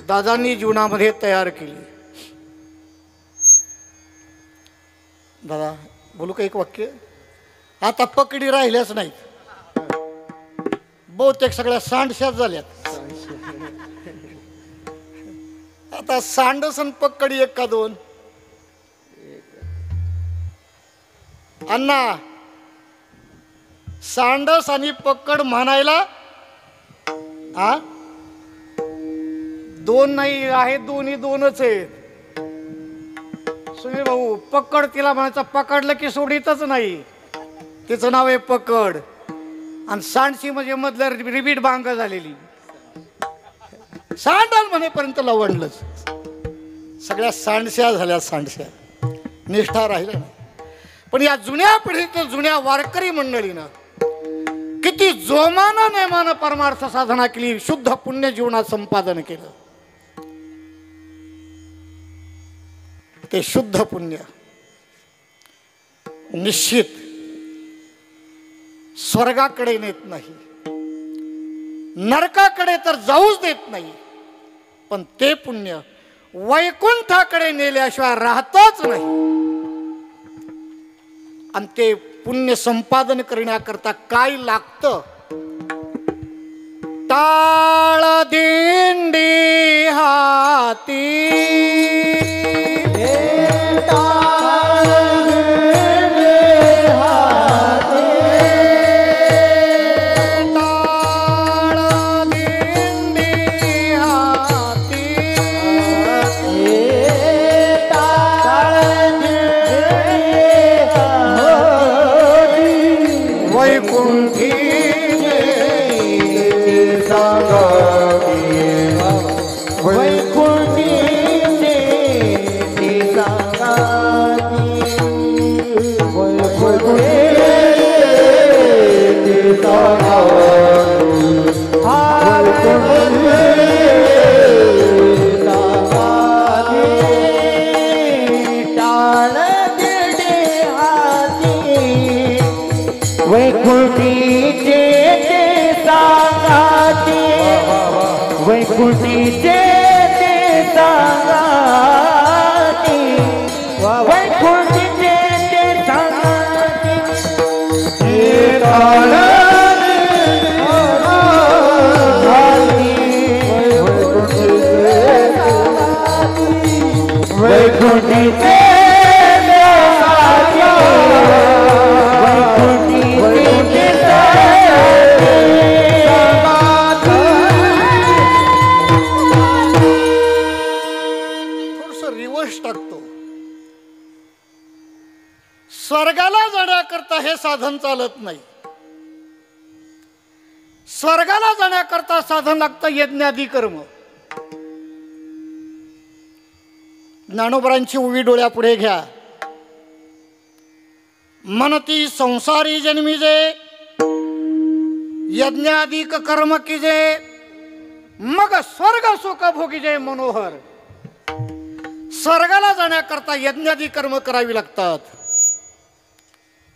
दादांनी जीवनामध्ये तयार केली. दादा बोलू का एक वाक्य? आता पकडी राहिल्याच नाही, बहुतेक सगळ्या सांडशात झाल्यात. आता सांडसन पकडी एक का दोन? अण्णा सांडस आणि पकड म्हणायला दोन नाही आहे, दोन्ही दोनच आहेत. सुनील भाऊ पकड तिला म्हणायचं, पकडलं की सोडीतच नाही, तिचं नाव आहे पकड. आणि सांडशी म्हणजे मधलं रिबीट बांग झालेली, सांडल म्हणेपर्यंत लवणलंच. सगळ्या सांडश्या झाल्या, सांडश्या, निष्ठा राहिल्या ना. पण या जुन्या पिढीतील जुन्या वारकरी मंडळीनं किती जोमानं नेमानं परमार्थ साधना केली, शुद्ध पुण्य जीवनात संपादन केलं. ते शुद्ध पुण्य निश्चित स्वर्गाकडे नेत नाही, नरकाकडे तर जाऊच देत नाही, पण ते पुण्य वैकुंठाकडे नेल्याशिवाय राहतच नाही. आणि ते पुण्य संपादन करण्याकरता काय लागतं? टाळ दिंडी हाती, स्वर्गाला जाण्याकरता हे साधन चालत नाही. स्वर्गाला जाण्याकरता साधन लागतं यज्ञादी कर्म. ज्ञानोबरांची उवी डोळ्यापुढे घ्या. मनती संसारी जन्मीजे यज्ञाधिक कर्म कीजे मग स्वर्ग सुख भोगीजे मनोहर. स्वर्गाला जाण्याकरता यज्ञादी कर्म करावी लागतात.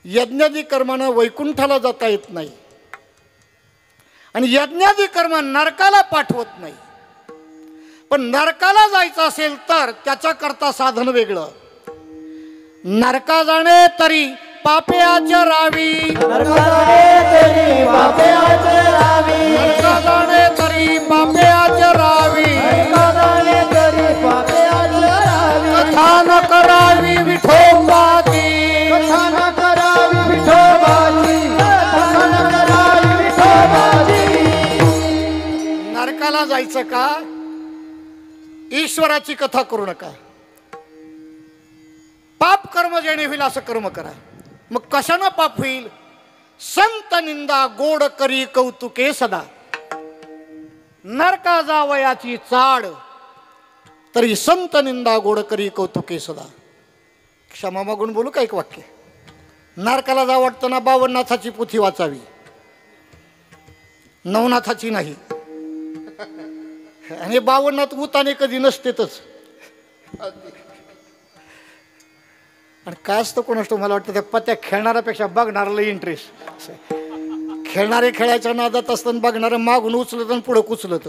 यज्ञादी कर्मानं वैकुंठाला जाता येत नाही आणि यज्ञादी कर्म नरकाला पाठवत नाही. पण नरकाला जायचं असेल तर त्याच्याकरता साधन वेगळं. नरका जाणे तरी पापे आचरावी, नरका जाणे तरी पापे आचरावी, नरका जाणे तरी पापे आचरावी, नरका जाणे तरी पापे आचरावी. कथा न करावी विठोबाची, कथा न करावी विठोबाची, कथा न करावी विठोबाची. नरकाला जायचं का? ईश्वराची कथा करू नका. पाप कर्म जेणे होईल असं कर्म करा. मग कशानं पाप होईल? संत निंदा गोड करी कौतुके सदा. नरका जावयाची चाड तरी संत निंदा गोड करी कौतुके सदा. क्षमा मागून बोलू का एक वाक्य? नरकाला जा वाटतं ना 52 नाथाची पोथी वाचावी, नवनाथाची नाही. आणि 52 नाथ उताने कधी नसतेच. आणि काय असतं कोण असतो? मला वाटतं त्या पत्या खेळणाऱ्यापेक्षा बघणाऱ्याला इंटरेस्ट. खेळणारे खेळायच्या नादात असताना बघणारं मागून उचलत आणि पुढं कुचलत.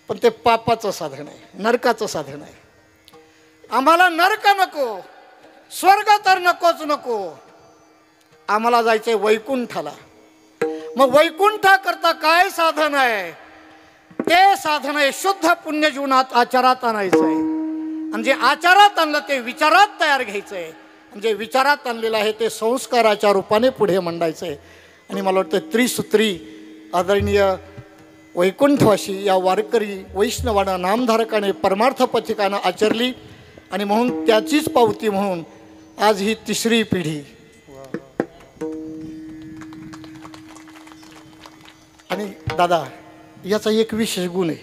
पण ते पापाचं साधन आहे, नरकाचं साधन आहे. आम्हाला नरक नको, स्वर्ग तर नकोच नको. आम्हाला जायचंय वैकुंठाला. मग वैकुंठा करता काय साधन आहे? ते साधन आहे शुद्ध पुण्य जीवनात आचारात आणायचं आहे. आणि जे आचारात आणलं ते विचारात तयार घ्यायचं आहे. आणि जे विचारात आणलेलं आहे ते संस्काराच्या रूपाने पुढे मांडायचं आहे. आणि मला वाटतं त्रिसूत्री आदरणीय वैकुंठवासी या वारकरी वैष्णवानं नामधारकाने परमार्थ पथिकानं आचरली. आणि म्हणून त्याचीच पावती म्हणून आज ही तिसरी पिढी. आणि दादा याचा एक विशेष गुण आहे,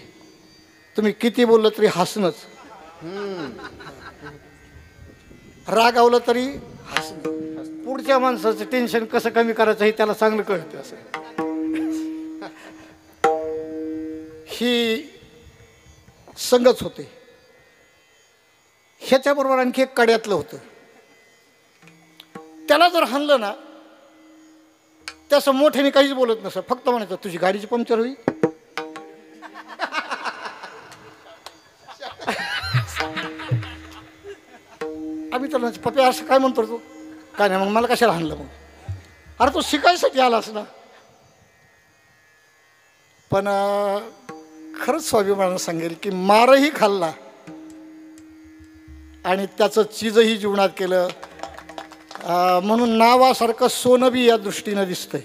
तुम्ही किती बोललं तरी हसणंच, रागावलं तरी हसणं. पुढच्या माणसाचं टेन्शन कसं कमी करायचं हे त्याला चांगलं कळतं. असं ही संगच होते. ह्याच्याबरोबर आणखी एक कड्यातलं होतं. त्याला जर हाणलं ना तसं मोठ्याने काहीच बोलत नसं, फक्त म्हणायचं तुझी गाडीची पंक्चर होईल. आम्ही तर पप्पा असं काय म्हणतो तू? काय नाही. मग मला कशाला हाणलं? मग अरे तू शिकायसाठी आलास ना. पण खरंच स्वाभिमानानं सांगेल की मारही खाल्ला आणि त्याचं चीजही जीवनात केलं. म्हणून नावासारखं सोनं बी या दृष्टीनं दिसतंय.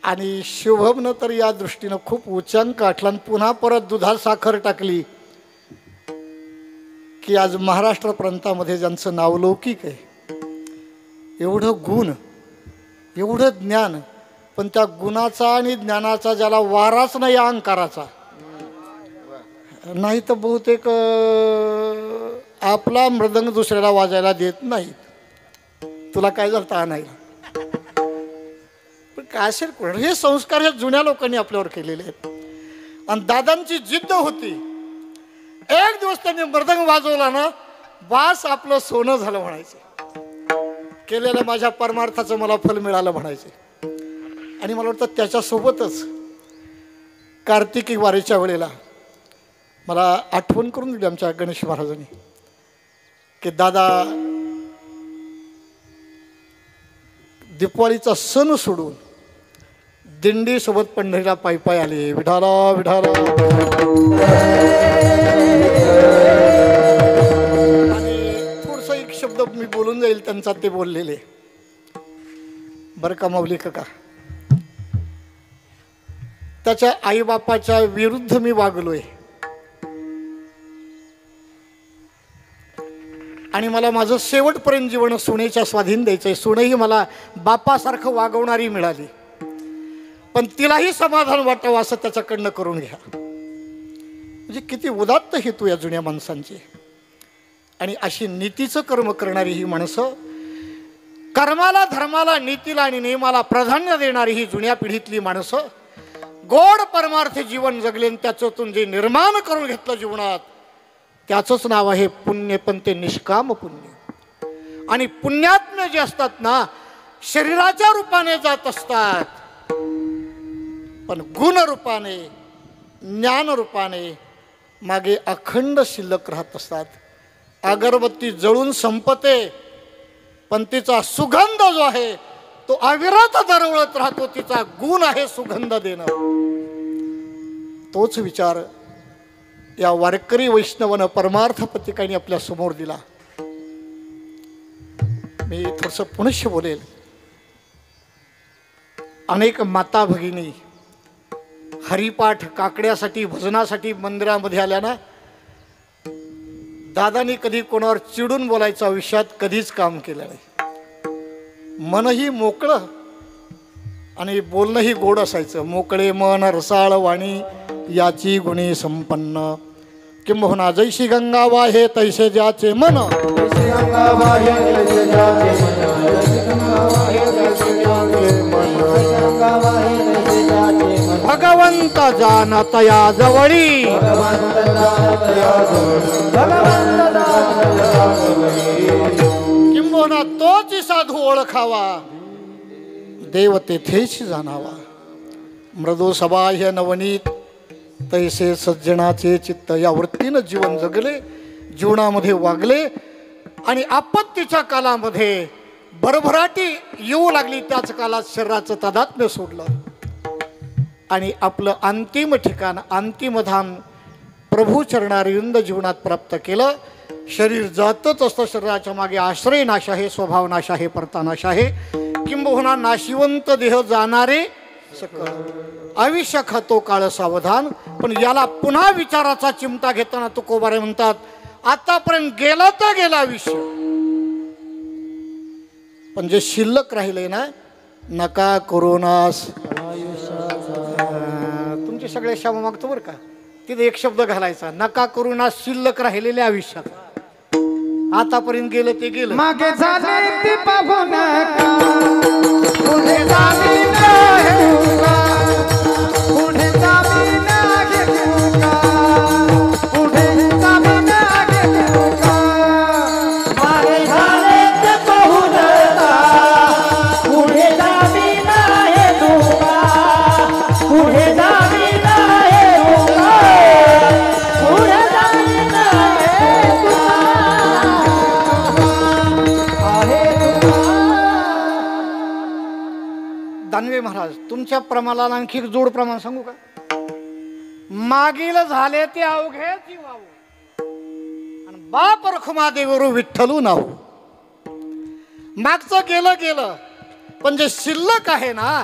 आणि शुभमनं तर या दृष्टीनं खूप उच्चांक गाठला. आणि पुन्हा परत दुधात साखर टाकली की आज महाराष्ट्र प्रांतामध्ये ज्यांचं नाव लौकिक आहे, एवढं गुण, एवढं ज्ञान, पण त्या गुणाचा आणि ज्ञानाचा ज्याला वाराच नाही अहंकाराचा, नाही तर बहुतेक आपला मृदंग दुसऱ्याला वाजायला देत नाही. तुला काय झालं आणायला? पण काय असेल कोण? हे संस्कार हे जुन्या लोकांनी आपल्यावर केलेले आहेत. आणि दादांची जिद्द होती. एक दिवस त्यांनी मृदंग वाजवला ना, बास आपलं सोनं झालं म्हणायचे. केलेलं माझ्या परमार्थाचं मला फल मिळालं म्हणायचे. आणि मला वाटतं त्याच्यासोबतच कार्तिकी वारीच्या वेळेला मला आठवण करून दिली आमच्या गणेश महाराजांनी की दादा दिवाळीचा सण सोडून दिंडीसोबत पंढरीला पायी पायी आले. विठाला विठाला. आणि थोडंसं एक शब्द मी बोलून जाईल त्यांचा, ते बोललेले. बरं का माऊली काका, त्याच्या आईबापाच्या विरुद्ध मी वागलोय आणि मला माझं शेवटपर्यंत जीवन सुनेच्या स्वाधीन द्यायचं आहे. सुनेही मला बापासारखं वागवणारी मिळाली. पण तिलाही समाधान वाटावं असं त्याच्याकडनं करून घ्या. म्हणजे किती उदात्त हेतू या जुन्या माणसांचे. आणि अशी नीतीचं कर्म करणारी ही माणसं, कर्माला धर्माला नीतीला आणि नियमाला प्राधान्य देणारी ही जुन्या पिढीतली माणसं गोड परमार्थ जीवन जगले. त्याच्यातून जे निर्माण करून घेतलं जीवनात त्याचंच नाव आहे पुण्य. पण ते निष्काम पुण्य. आणि पुण्यात्म्य जे असतात ना शरीराच्या रूपाने जात असतात, पण गुण रूपाने ज्ञान रूपाने मागे अखंड शिल्लक राहत असतात. अगरबत्ती जळून संपते पण तिचा सुगंध जो आहे तो अविरत दरवळत राहतो. तिचा गुण आहे सुगंध देणं. तोच विचार या वारकरी वैष्णवानं परमार्थ पत्रिकांनी आपल्या समोर दिला. मी थोडंसं पुनश्य बोलेल. अनेक माता भगिनी हरिपाठ काकड्यासाठी भजनासाठी मंदिरामध्ये आल्या ना, दादानी कधी कोणावर चिडून बोलायचं आयुष्यात कधीच काम केलं नाही. मनही मोकळं आणि बोलणंही गोड असायचं. मोकळे मन रसाळ वाणी याची गुणी संपन्न. किंबहुना जैशी गंगा वाहे तैसे ज्याचे मन, भगवंत जानत या जवळी, किंबहुना तोच साधू ओळखावा, देव तेथेच जाणावा. मृदू सबाह्य नवनीत तैसे सज्जनाचे चित्त. या वृत्तीनं जीवन जगले, जीवनामध्ये वागले आणि आपत्तीच्या कालामध्ये भरभराटी येऊ लागली त्याच कालात शरीराचं तादात्म्य सोडलं आणि आपलं अंतिम ठिकाण अंतिम धाम प्रभू चरणारविंद जीवनात प्राप्त केलं. शरीर जातच असतं. शरीराच्या मागे आश्रय नाश आहे, स्वभाव नाश आहे, परतानाश आहे. किंबहुना नाशिवंत देह जाणारे सकळ, आयुष्य खातो काळ सावधान. पण याला पुन्हा विचाराचा चिमटा घेताना तुकोबारे म्हणतात, आतापर्यंत गेलं तर गेलं आयुष्य, पण जे शिल्लक राहिले ना, नका करोनास. तुमचे सगळे श्याम मागतो बरं का, तिथे एक शब्द घालायचा, नका करोनास शिल्लक राहिलेल्या आयुष्यात. आतापर्यंत गेलं ते गेलं, मागे झाले ते पाहू नका, पुढे जावी नाही का, पुढे जावी नाही का, पुढे जावी नाही का. मागे झाले ते पाहू नका, पुढे जावी नाही का, पुढे जावी नाही का, पुढे जावी नाही का. दानवे महाराज, तुमच्या प्रमाणाला आणखी एक जोड प्रमाण सांगू का? मागील झाले ते अवघे जीवावो आणि बाप रखुमा देवरू विठ्ठलू नाव. मागचं गेलं गेलं, पण जे शिल्लक आहे ना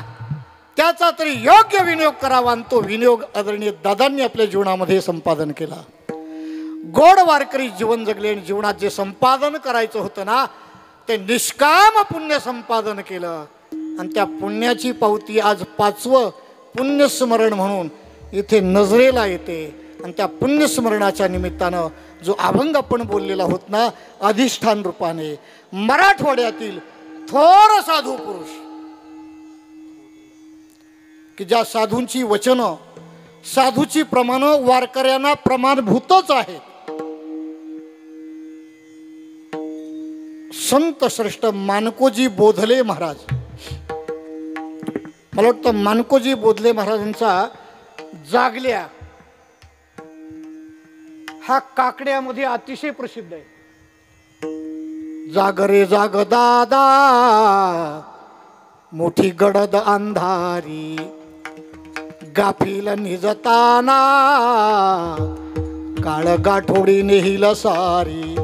त्याचा तरी योग्य विनियोग करावा. आणि तो विनियोग आदरणीय दादांनी आपल्या जीवनामध्ये संपादन केला. गोड वारकरी जीवन जगले आणि जीवनात जे संपादन करायचं होतं ना ते निष्काम पुण्य संपादन केलं. आणि त्या पुण्याची पावती आज 5वं पुण्यस्मरण म्हणून इथे नजरेला येते. आणि त्या पुण्यस्मरणाच्या निमित्तानं जो अभंग आपण बोललेला आहोत ना, अधिष्ठान रूपाने मराठवाड्यातील थोर साधू पुरुष, की ज्या साधूंची वचनं साधूची प्रमाणं वारकऱ्यांना प्रमाणभूतच आहेत. संत श्रेष्ठ मानकोजी बोधले महाराज, मला वाटतं मानकोजी बोधले महाराजांचा जागल्या हा काकड्यामध्ये अतिशय प्रसिद्ध आहे. जागरे जाग दादा मोठी गडद अंधारी, गाफील निजताना काळ गाठोडी नेहिल सारी.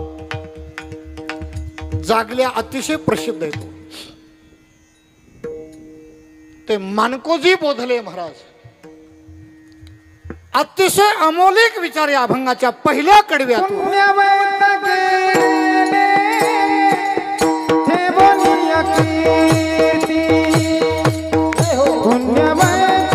जागल्या अतिशय प्रसिद्ध आहे तो. ते मानकोजी बोधले महाराज अतिशय अमोलिक विचार या अभंगाच्या पहिल्या कडव्यातून पुण्यमय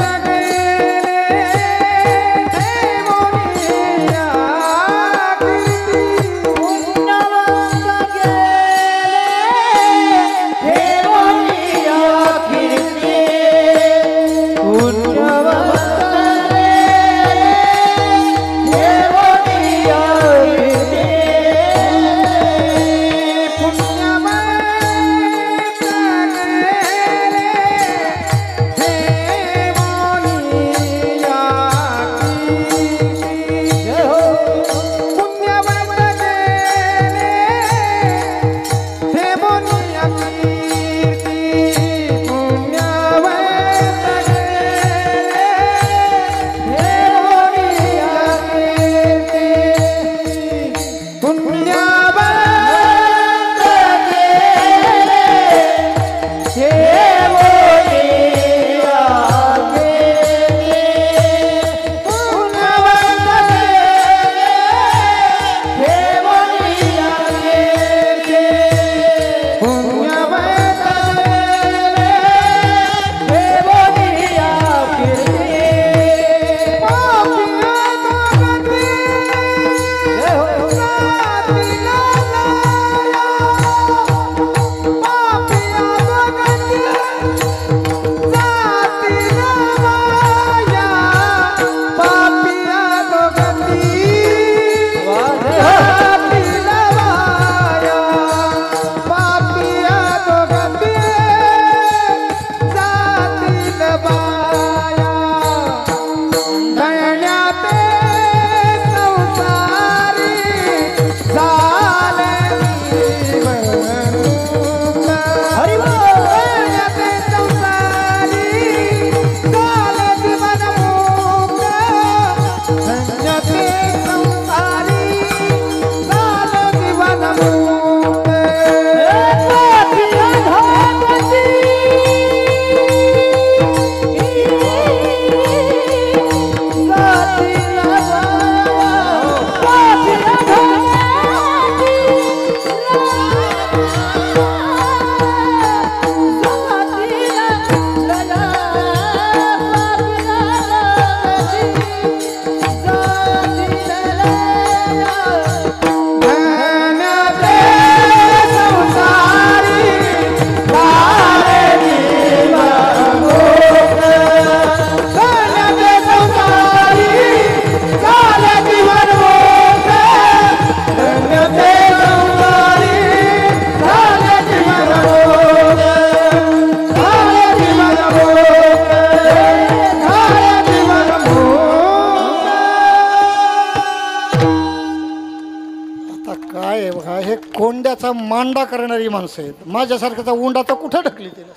कोंड्याचा मांडा करणारी माणसं आहेत. माझ्यासारख्याचा उंडा तर कुठं ढकली तिला.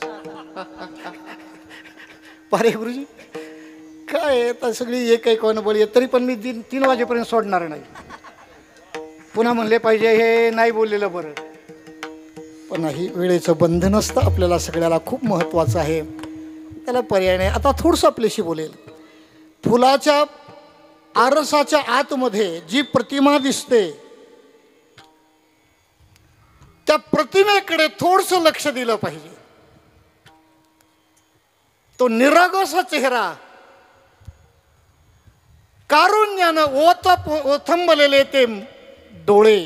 पारे गुरुजी काय आहे, तर सगळी एक बळी आहे. तरी पण मी 3 वाजेपर्यंत सोडणार नाही. पुन्हा म्हणले पाहिजे हे नाही बोललेलं बरं, पण नाही, वेळेचं बंधन असतं आपल्याला सगळ्याला खूप महत्त्वाचं आहे. त्याला पर्याय नाही. आता थोडंसं आपल्याशी बोलेल. फुलाच्या आरसाच्या आतमध्ये जी प्रतिमा दिसते त्या प्रतिमेकडे थोडंसं लक्ष दिलं पाहिजे. तो निरागस चेहरा, कारुण्यानं ओथंबलेले ते डोळे,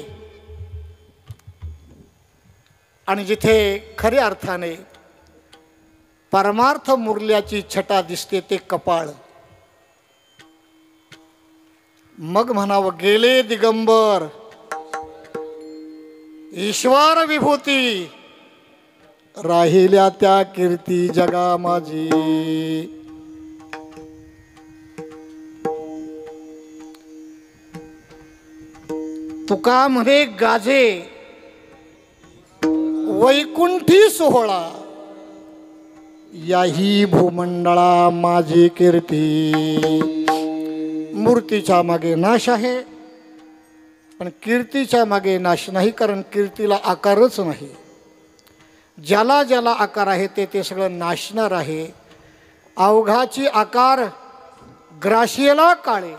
आणि जिथे खऱ्या अर्थाने परमार्थ मुरल्याची छटा दिसते ते कपाळ. मग म्हणावं गेले दिगंबर, ईश्वर विभूती, राहिल्या त्या कीर्ती जगा माझी. तुका म्हणे गाजे वैकुंठी सोहळा, याही भूमंडळा माझी कीर्ती. मूर्तीच्या मागे नाश आहे, पण कीर्तीच्या मागे नाश नाही, कारण कीर्तीला आकारच नाही. ज्याला ज्याला आकार आहे ते सगळं नाशणार आहे. अवघाची आकार ग्राशियला काळे,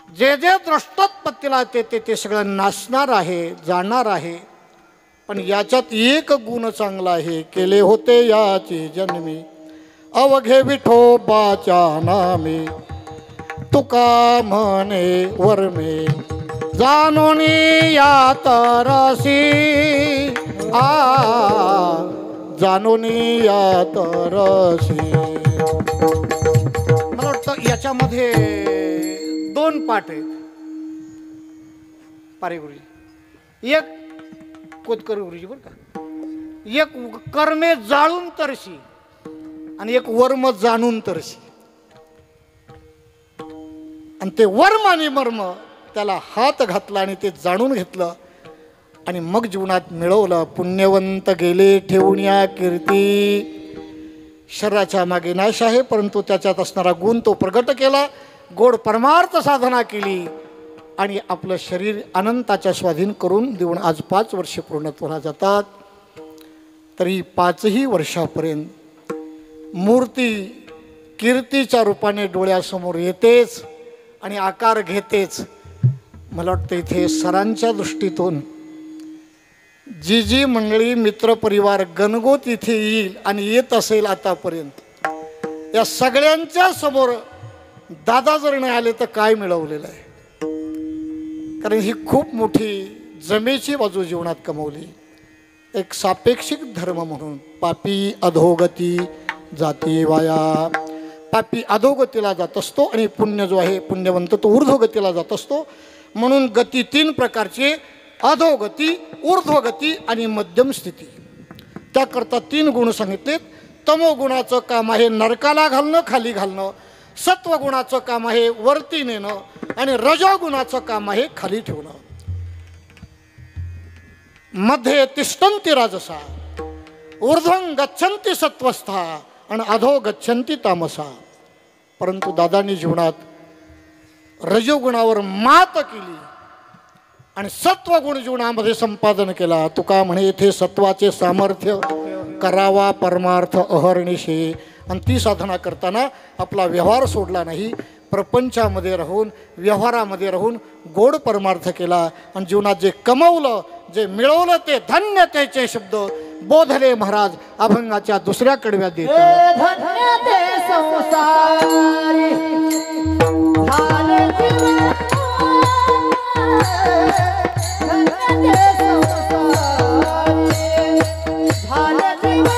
जे जे दृष्टोत्पत्तीला ते सगळं नाशणार आहे, जाणार आहे. पण याच्यात एक गुण चांगला आहे, केले होते याची जन्मी, अवघे विठोबाच्या नामे. तुका म्हणे वर्मे, जाणून या तरसी, जाणून या तरसी. मला वाटतं याच्यामध्ये 2 पाठ आहेत. पारे गुरुजी, एक कोतकर गुरुजी बरं का, एक कर्मे जाळून तरशी आणि एक वर्म जाणून तरशी. आणि ते वर्म आणि मर्म त्याला हात घातला आणि ते जाणून घेतलं आणि मग जीवनात मिळवलं. पुण्यवंत गेले ठेवून या कीर्ती. शरीराच्या मागे नाश आहे, परंतु त्याच्यात असणारा गुण तो प्रगट केला, गोड परमार्थ साधना केली आणि आपलं शरीर अनंताच्या स्वाधीन करून देऊन आज 5 वर्ष पूर्णत्वाला जातात. तरी 5ही वर्षापर्यंत मूर्ती कीर्तीच्या रूपाने डोळ्यासमोर येतेच आणि आकार घेतेच. मला वाटतं इथे सरांच्या दृष्टीतून जी जी मंडळी मित्रपरिवार गणगोत इथे येईल आणि येत असेल आतापर्यंत, या सगळ्यांच्या समोर दादा जर नाही आले तर काय मिळवलेलं आहे. कारण ही खूप मोठी जमेची बाजू जीवनात कमवली. एक सापेक्षिक धर्म म्हणून पापी अधोगती जाती वाया. पापी अधोगतीला जात असतो आणि पुण्य जो आहे पुण्यवंत तो ऊर्ध्वगतीला जात असतो. म्हणून गती 3 प्रकारची, अधोगती, ऊर्ध्वगती आणि मध्यम स्थिती. त्याकरता 3 गुण सांगितलेत. तमोगुणाचं काम आहे नरकाला घालणं, खाली घालणं. सत्वगुणाचं काम आहे वरती नेणं आणि रजोगुणाचं काम आहे खाली ठेवणं. मध्ये तिष्ठन्ति राजसा, ऊर्ध्वं गच्छन्ति सत्वस्था आणि अधो गच्छन्ति तामसा. परंतु दादांनी जीवनात रजोगुणावर मात केली आणि सत्वगुण जीवनामध्ये संपादन केला. तुका म्हणे येथे सत्वाचे सामर्थ्य करावा परमार्थ अहर्निशे. आणि ती साधना करताना आपला व्यवहार सोडला नाही, प्रपंचामध्ये राहून व्यवहारामध्ये राहून गोड परमार्थ केला. आणि जीवनात जे कमवलं, जे मिळवलं ते धन्य त्याचे शब्द बोधले महाराज अभंगाच्या 2ऱ्या कडव्यात देतात. धन्य ते संसारी झाले जीवन, धन्य ते संसारी झाले जीवन.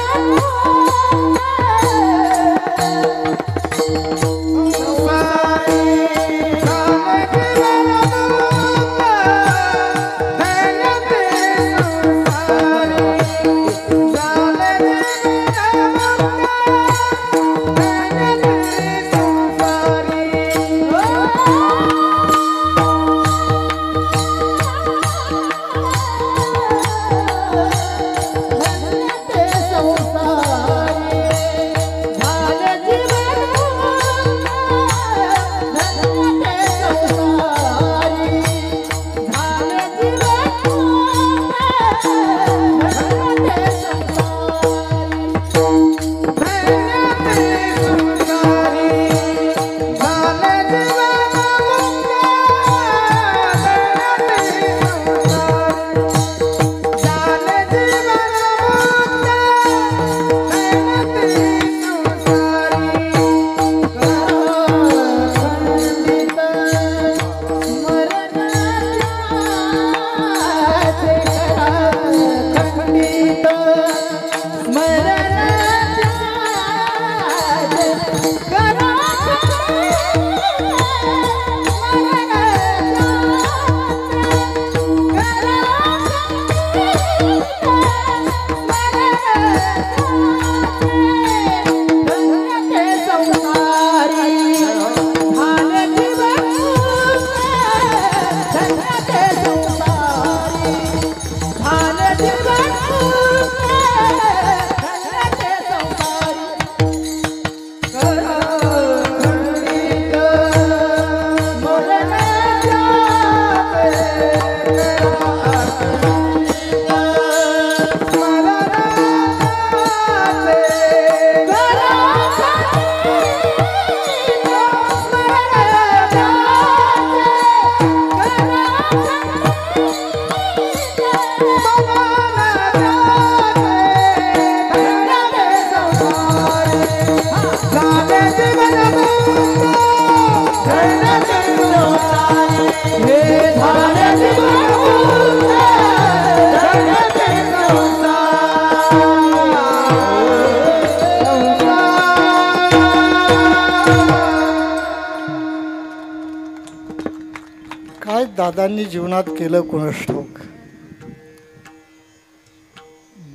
काय दादांनी जीवनात केलं कोणास ठाऊक.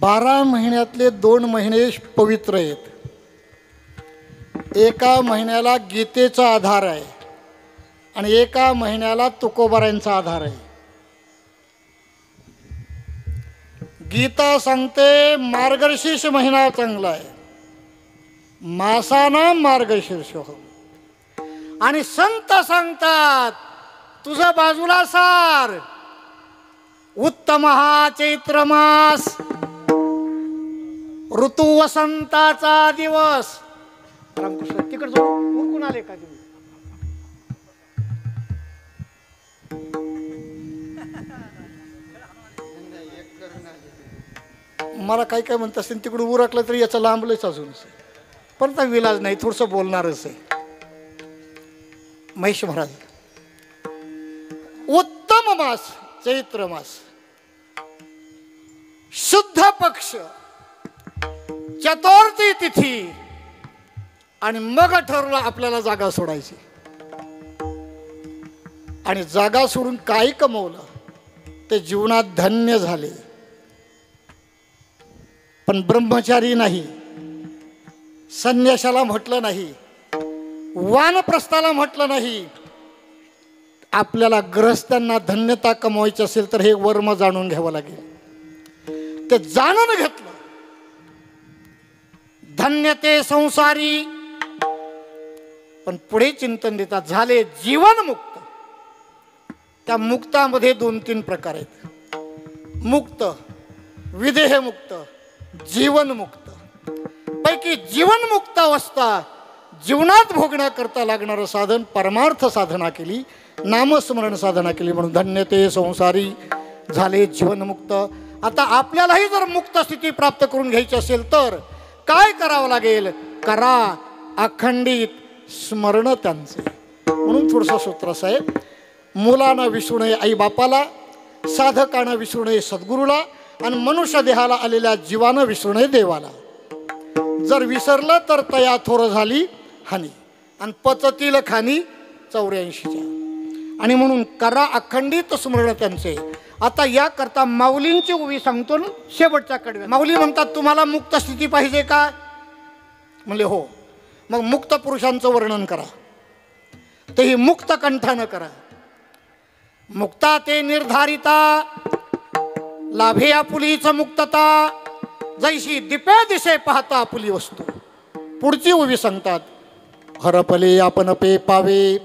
12 महिन्यातले 2 महिने पवित्र आहेत. एका महिन्याला गीतेचा आधार आहे आणि एका महिन्याला तुकोबारांचा आधार आहे. गीता सांगते मार्गशीर्ष महिना चांगला आहे, मासाना मार्गशीर्ष हो. आणि संत सांगतात तुझं बाजूला सार, उत्तम हा चैत्र मास, ऋतू वसंताचा दिवस. रामकृष्ण तिकडे उरकून आले का तुम्ही? मला काय काय म्हणत असतील तिकडून उरकलं तरी याचं लांबलंच अजून, पण आता विलाज नाही, थोडंसं बोलणारच आहे. महेश महाराज, उत्तम मास चैत्र मास, शुद्ध पक्ष, चतुर्थी तिथी, आणि मग ठरवलं आपल्याला जागा सोडायची. आणि जागा सोडून काय कमवलं ते जीवनात धन्य झाले. पण ब्रह्मचारी नाही, संन्यासाला म्हटलं नाही, वानप्रस्थाला म्हटलं नाही. आपल्याला गृहस्थांना धन्यता कमवायची असेल तर हे वर्म जाणून घ्यावं लागेल. ते जाणून घेतलं. धन्यते संसारी, पण पुढे चिंतन देतात झाले जीवनमुक्त. त्या मुक्तामध्ये 2-3 प्रकार आहेत. मुक्त, विदेहमुक्त, जीवनमुक्त. पैकी जीवनमुक्त अवस्था जीवनात भोगण्याकरता लागणारं साधन परमार्थ साधना केली, नामस्मरण साधना केली, म्हणून धन्यते संसारी झाले जीवनमुक्त. आता आपल्यालाही जर मुक्त स्थिती प्राप्त करून घ्यायची असेल तर काय करावं लागेल? करा अखंडित स्मरण त्यांचे. म्हणून थोडंसं सूत्र साहेब, मुलांना विसरू नये आई बापाला, साधकांना विसरू नये सद्गुरूला, आणि मनुष्य देहाला आलेल्या जीवानं विसरू नये देवाला. जर विसरलं तर तया थोर झाली हानी, आणि पचतील खानी 84च्या. आणि म्हणून करा अखंडित स्मरण त्यांचे. आता याकरता माऊलींची उभी सांगतो ना शेवटच्या कडव्यात. माऊली म्हणतात तुम्हाला मुक्त स्थिती पाहिजे का? म्हणले हो. मग मुक्त पुरुषांचं वर्णन करा, तेही मुक्त कंठानं करा. मुक्ता ते निर्धारिता, लाभे आपुलीच मुक्तता, जैशी दिपे दिशे पाहता आपुली वस्तू. पुढची उभी सांगतात हरपले आपण पे पावे,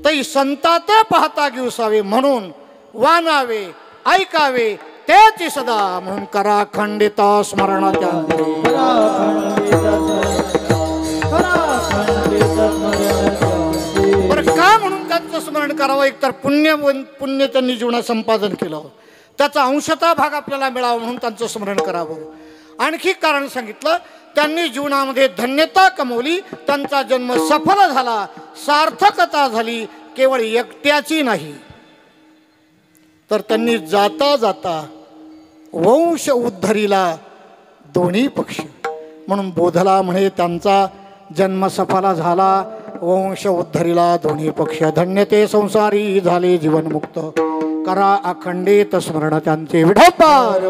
तै संता ते पाहता घेऊसावे, म्हणून वानावे ऐकावे तेची सदा, म्हणून करा खंडित स्मरण त्यांचे. बरं का म्हणून त्यांचं स्मरण करावं? एकतर पुण्य त्यांनी जीवनात संपादन केलं, त्याचा अंशतः भाग आपल्याला मिळावा म्हणून त्यांचं स्मरण करावं. आणखी कारण सांगितलं, त्यांनी जीवनामध्ये धन्यता कमवली, त्यांचा जन्म सफल झाला, सार्थकता झाली, केवळ एकट्याची नाही तर त्यांनी जाता जाता वंश उद्धरीला दोन्ही पक्ष. म्हणून बोधला म्हणे त्यांचा जन्म सफल झाला, वंश उद्धरीला दोन्ही पक्ष. धन्यते संसारी झाले जीवनमुक्त, करा अखंडित स्मरण त्यांचे. विठोबार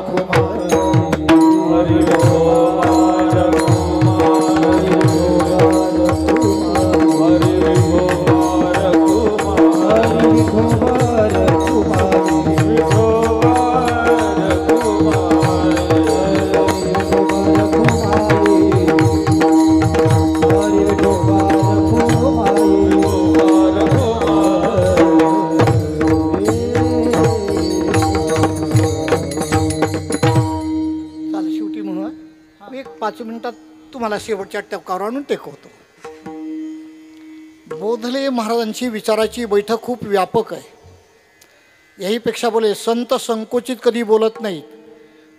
शेवटी म्हणून 1-5 मिनिटात तुम्हाला शेवटच्या टप्प्यावर आणून टेकवतो. बोधले महाराजांची विचाराची बैठक खूप व्यापक आहे. याहीपेक्षा बोले संत संकोचित कधी बोलत नाहीत,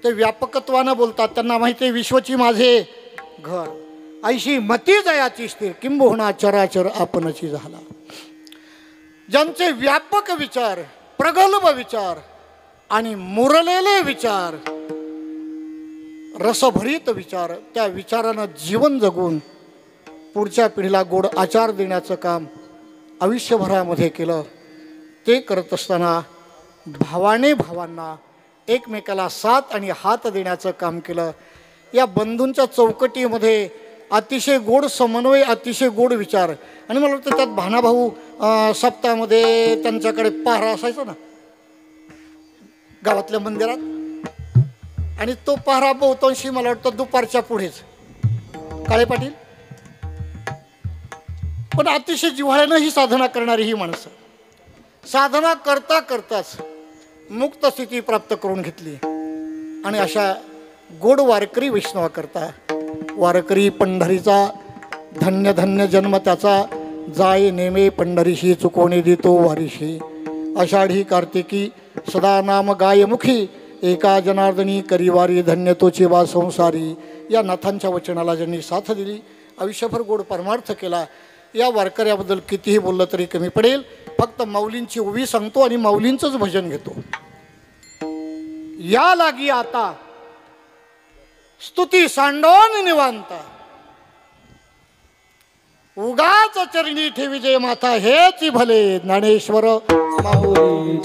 ते व्यापकत्वानं बोलतात. त्यांना माहिती आहे विश्वची माझे घर, ऐशी मती जयाची स्थिर, किंबहुना चराचर आपणची झाला. ज्यांचे व्यापक विचार, प्रगल्भ विचार आणि मुरलेले विचार, रसभरीत विचार, त्या विचारानं जीवन जगून पुढच्या पिढीला गोड आचार देण्याचं काम आयुष्यभरामध्ये केलं. ते करत असताना भावाने भावांना एकमेकाला साथ आणि हात देण्याचं काम केलं. या बंधूंच्या चौकटीमध्ये अतिशय गोड समन्वय, अतिशय गोड विचार. आणि मला वाटतं त्यात भानाभाऊ सप्ताहामध्ये त्यांच्याकडे पहारा असायचा ना गावातल्या मंदिरात, आणि तो पहारा बहुतांशी मला वाटतं दुपारच्या पुढेच. काळे पाटील पण अतिशय जिव्हाळ्यानं ही साधना करणारी ही माणसं साधना करता करताच मुक्त स्थिती प्राप्त करून घेतली. आणि अशा गोड वारकरी वैष्णवा करता वारकरी पंढरीचा धन्य धन्य जन्म त्याचा, जाय नेमे पंढरीशी चुकवणे देतो वारीशी. आषाढी कार्तिकी सदा नाम गायमुखी, एका जनार्दनी करीवारी धन्य तोची वा संसारी. या नाथांच्या वचनाला ज्यांनी साथ दिली, आयुष्यभर गोड परमार्थ केला, या वारकऱ्याबद्दल कितीही बोललं तरी कमी पडेल. फक्त माऊलींची ओवी सांगतो आणि माऊलींचंच भजन घेतो. या लागी आता स्तुती सांडोन निवांता, उगाच चरणी ठेवी जे माथा हेच भले. ज्ञानेश्वर माऊली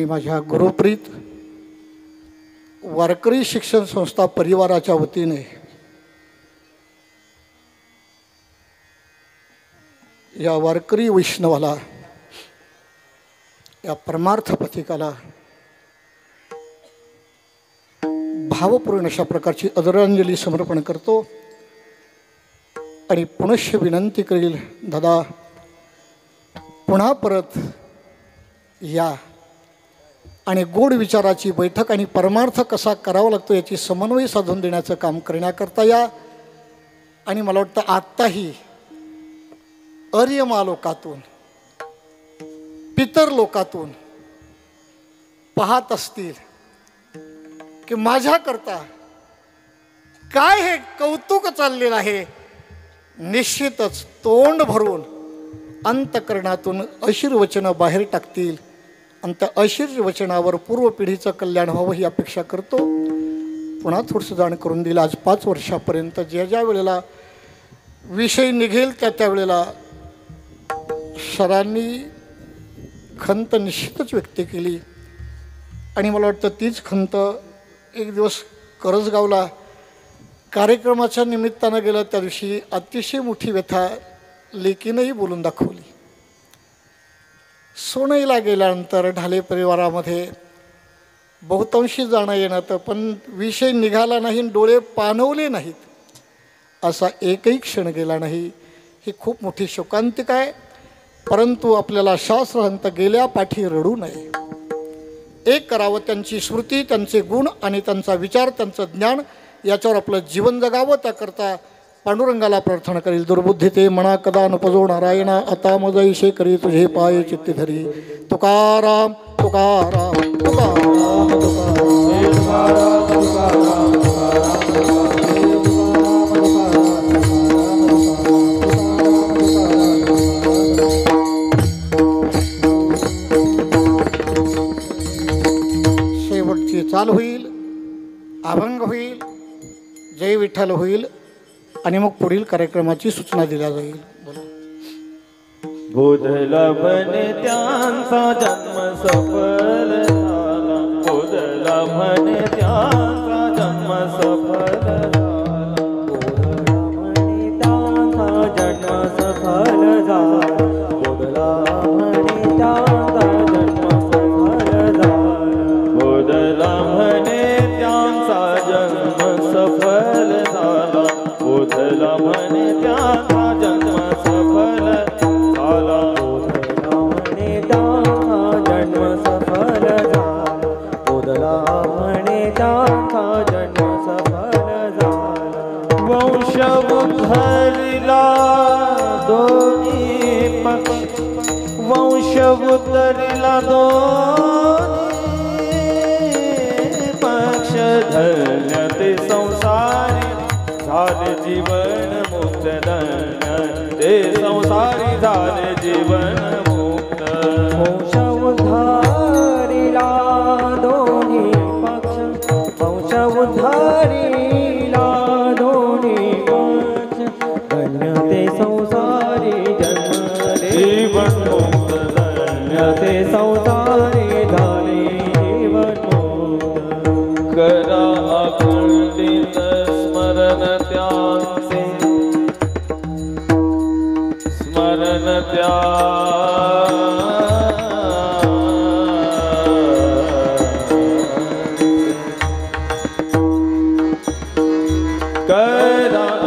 माझ्या गुरुप्रीत वारकरी शिक्षण संस्था परिवाराच्या वतीने या वारकरी वैष्णवाला, या परमार्थ पथिकाला भावपूर्ण अशा प्रकारची आदरांजली समर्पण करतो. आणि पुनश्च विनंती करील, दादा पुन्हा परत या आणि गोड विचाराची बैठक आणि परमार्थ कसा करावा लागतो याची समन्वय साधून देण्याचं काम करण्याकरता या. आणि मला वाटतं आत्ताही आर्यमा लोकातून, पितर लोकातून पाहत असतील की माझ्याकरता काय हे कौतुक चाललेलं आहे. निश्चितच तोंड भरून अंतकरणातून आशीर्वचनं बाहेर टाकतील आणि त्या आशीर्वचनावर पूर्व पिढीचं कल्याण व्हावं ही अपेक्षा करतो. पुन्हा थोडंसं जाण करून दिलं. आज 5 वर्षापर्यंत ज्या वेळेला विषय निघेल त्या वेळेला सरांनी खंत निश्चितच व्यक्त केली. आणि मला वाटतं तीच खंत एक दिवस करजगावला कार्यक्रमाच्या निमित्तानं गेलं, त्या दिवशी अतिशय मोठी व्यथा लेकीनंही बोलून दाखवली. सोनईला गेल्यानंतर ढाले परिवारामध्ये बहुतांशी जाणं येणं तर, पण विषय निघाला नाही, डोळे पाणवले नाहीत असा एकही क्षण गेला नाही. ही खूप मोठी शोकांतिका आहे. परंतु आपल्याला शास्त्र म्हणतं गेल्या पाठी रडू नये. एक करावं, त्यांची स्मृती, त्यांचे गुण आणि त्यांचा विचार, त्यांचं ज्ञान याच्यावर आपलं जीवन जगावं. त्याकरता पांडुरंगाला प्रार्थना करील. दुर्बुद्धी ते मना कदा नपजो नारायणा, आता मजैशे करी तुझे पाय चित्ती धरी. तुकाराम तुकाराम तुकाराम शेवटची चाल होईल, अभंग होईल, जय विठ्ठल होईल आणि मग पुढील कार्यक्रमाची सूचना दिल्या जाईल. बोधला म्हणे त्यांचा जन्म सफल झाला, बोधला म्हणे त्यांचा जन्म सफल झाला, बोधला म्हणे त्यांचा जन्म सफल झाला, बोधला म्हणे त्यांचा जन्म सफल झाला, बोधला म्हणे त्यांचा जन्म सफल झाला, बोधला म्हणे त्यांचा जन्म सफल झाला, बोधला म्हणे त्यांचा जन्म सफल झाला, बोधला म्हणे त्यांचा जन्म सफल धरिला दोन्ही पक्ष वंश उतरिला दोन्ही पक्ष धन्य ते संसारी झाले जीवन मुक्त धन्य ते संसारी झाले जीवन मुक्त वंश उद्धारिला दोन्ही पक्ष वंश उद्धारिला दोन्ही पक्ष धन्य ते संसारी जन्म रे जीवन मुक्त धन्य ते संसारी झाले जीवन मुक्त करा अखंडित स्मरण त्यांचे स्मरण करा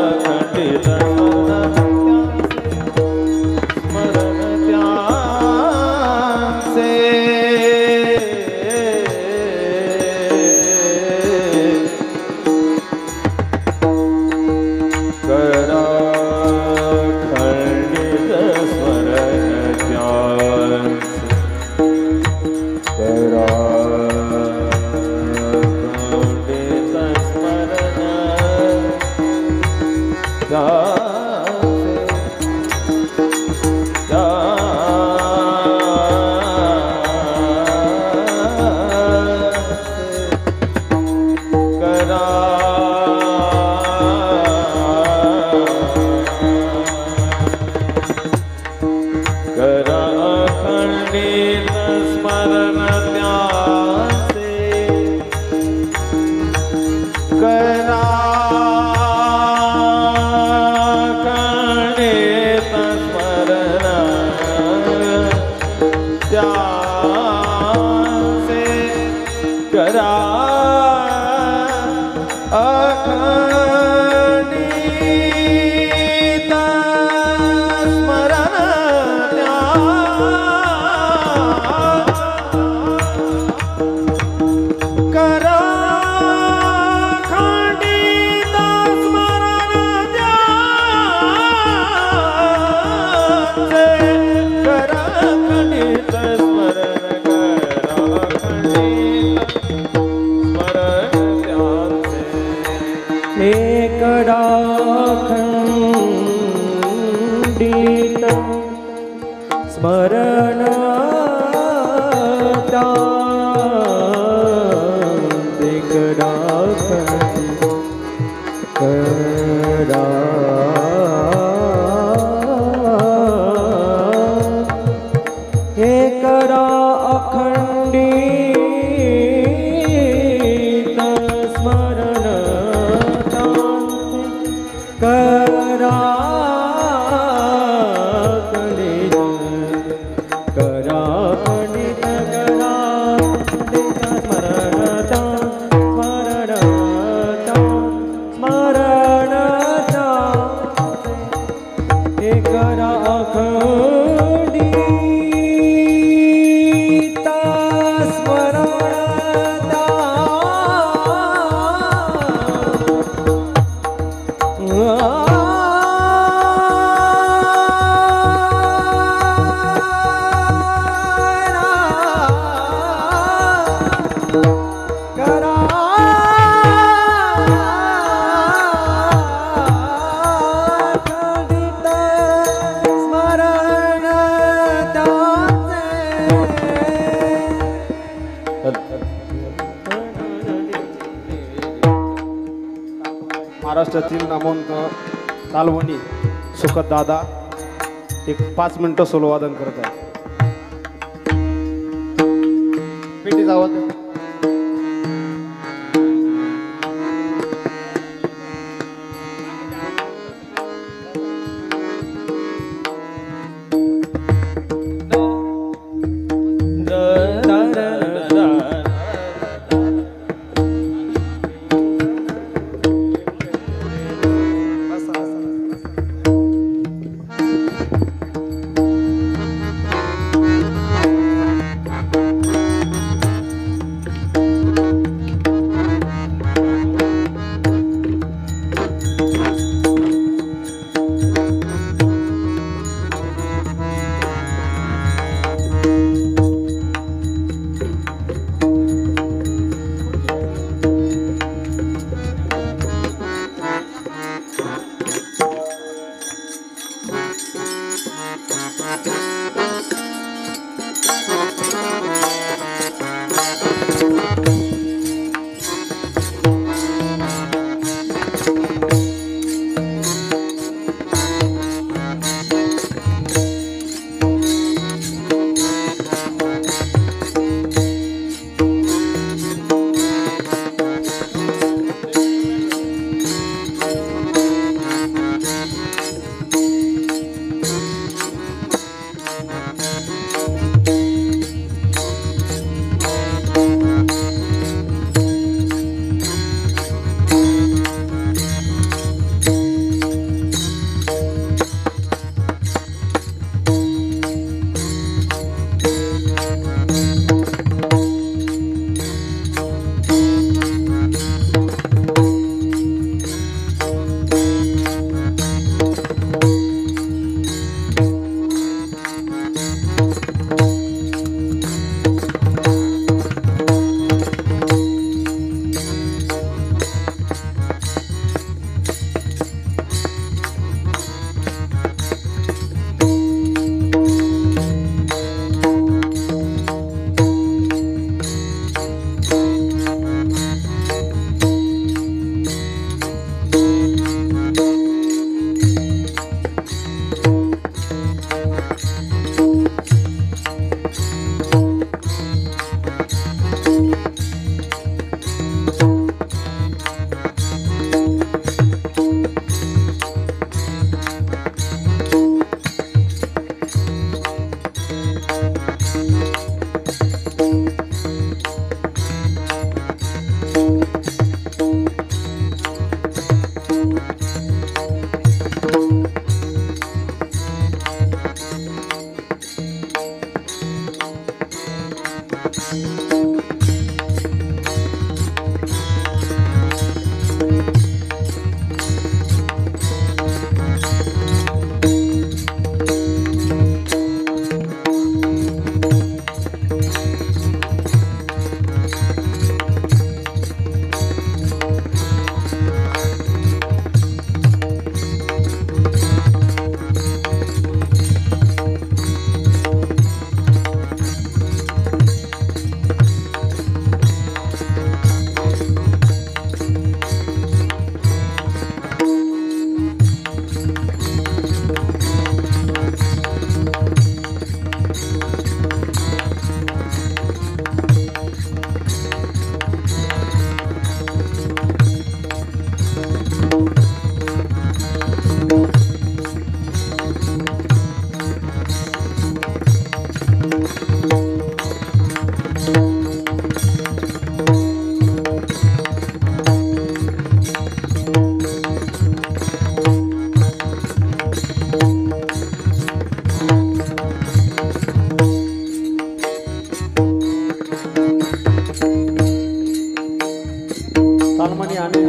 अखंडित स्मरण त्यांचे करा खंडित स्मरण त्यांचे करा खंडित स्मरण करा खंडित स्मरण त्यांचे करा खंडित स्मरण त्यांचे करा अखंडित स्मरण करा खंडित स्मरण त्यांचे करा खंडित स्मरण करा खंडित स्मरण त्यांचे एकदा खंडित स्मरण त्यांचे एकदा खंडित करा एकदा अखंडित स्मरण करा खंडित करा खंडित करा खंडित स्मरण स्मरण हे करा अखंडित स्मरण करा खंडित स्मरण महाराष्ट्रातील नामवंत तालवणी सुखद दादा एक 5 मिनिटं सोलो वादन करत आहे. पेटीचा आवाज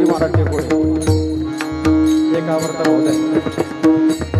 शिवाजी महाराज टेकोडे एक आवडता होत आदरणीय अंकित महाराज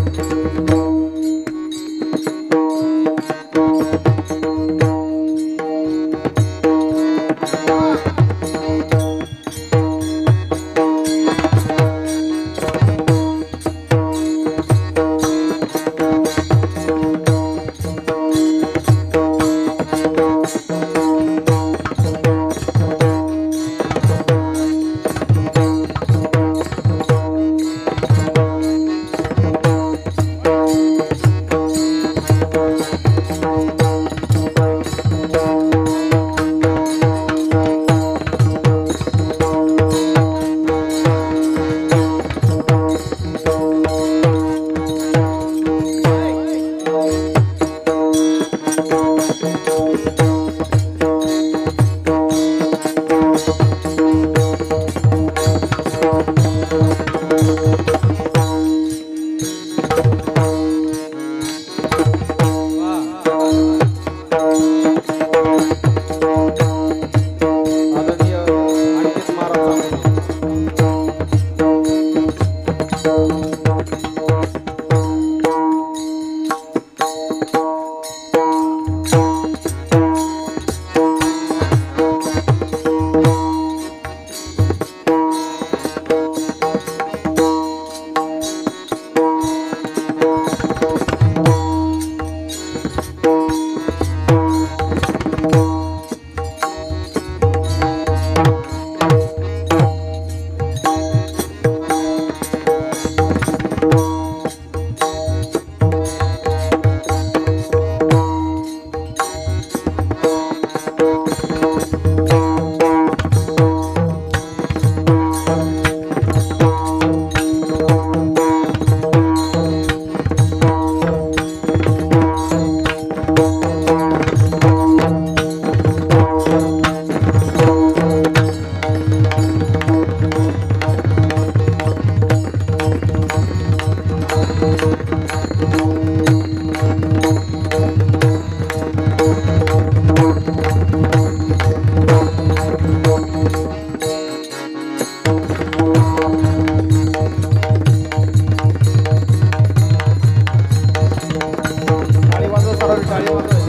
टाळी वाजवा सर्व टाळी वाजवा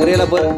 रेला बरं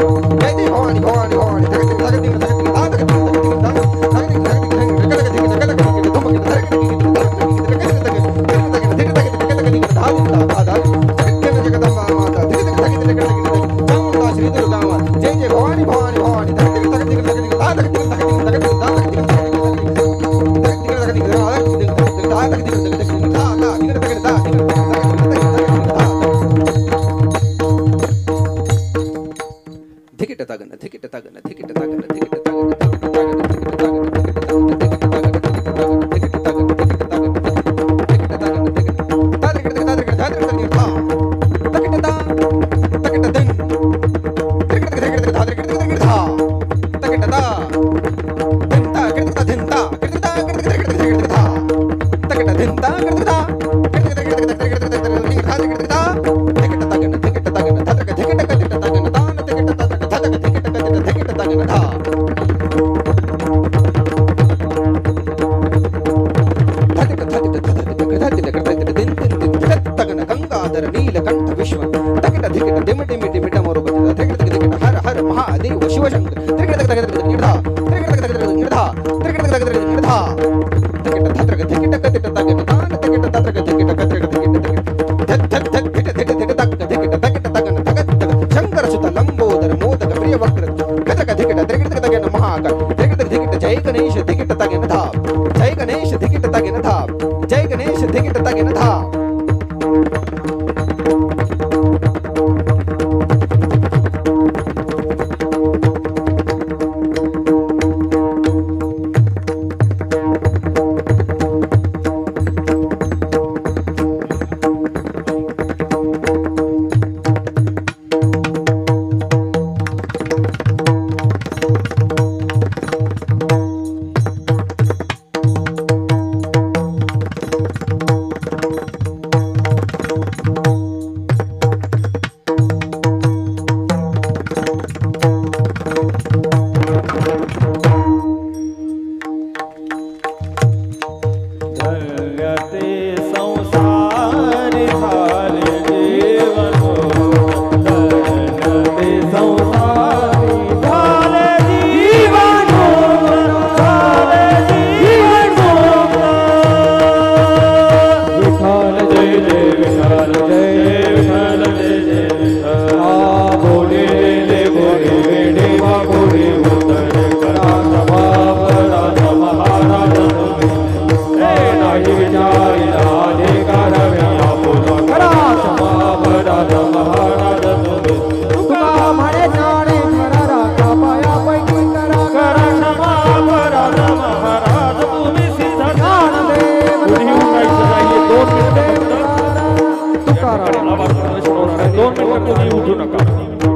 जय जय भवानी भवानी भवानी जय जय भवानी भवानी भवानी गंगाधर नीलकंठ विश्व तकिट धिकिट दिम टिम टिम मरु धिकिट धिकिट हर हर महादेव शिवशंकर धिकिट धिकिट निर्धा धिकिट धिकिट निर्धा धिकिट धिकिट निर्धा धिकिट धत्रक धिकिट कतिट तकिट तान धिकिट धत्रक धिकिट कतिट धिकिट धत धत धत धिकिट धिकिट तक धिकिट तकिट तगन तगत शंकर सुत लंबोदर मोदक प्रिय वक्र कतक धिकिट धिकिट तगन महाकाल धिकिट धिकिट जय गणेश धिकिट तगन धा जय गणेश धिकिट तगन धा जय गणेश धिकिट तगन धा दोन मिनिटं कोणी उठू नका.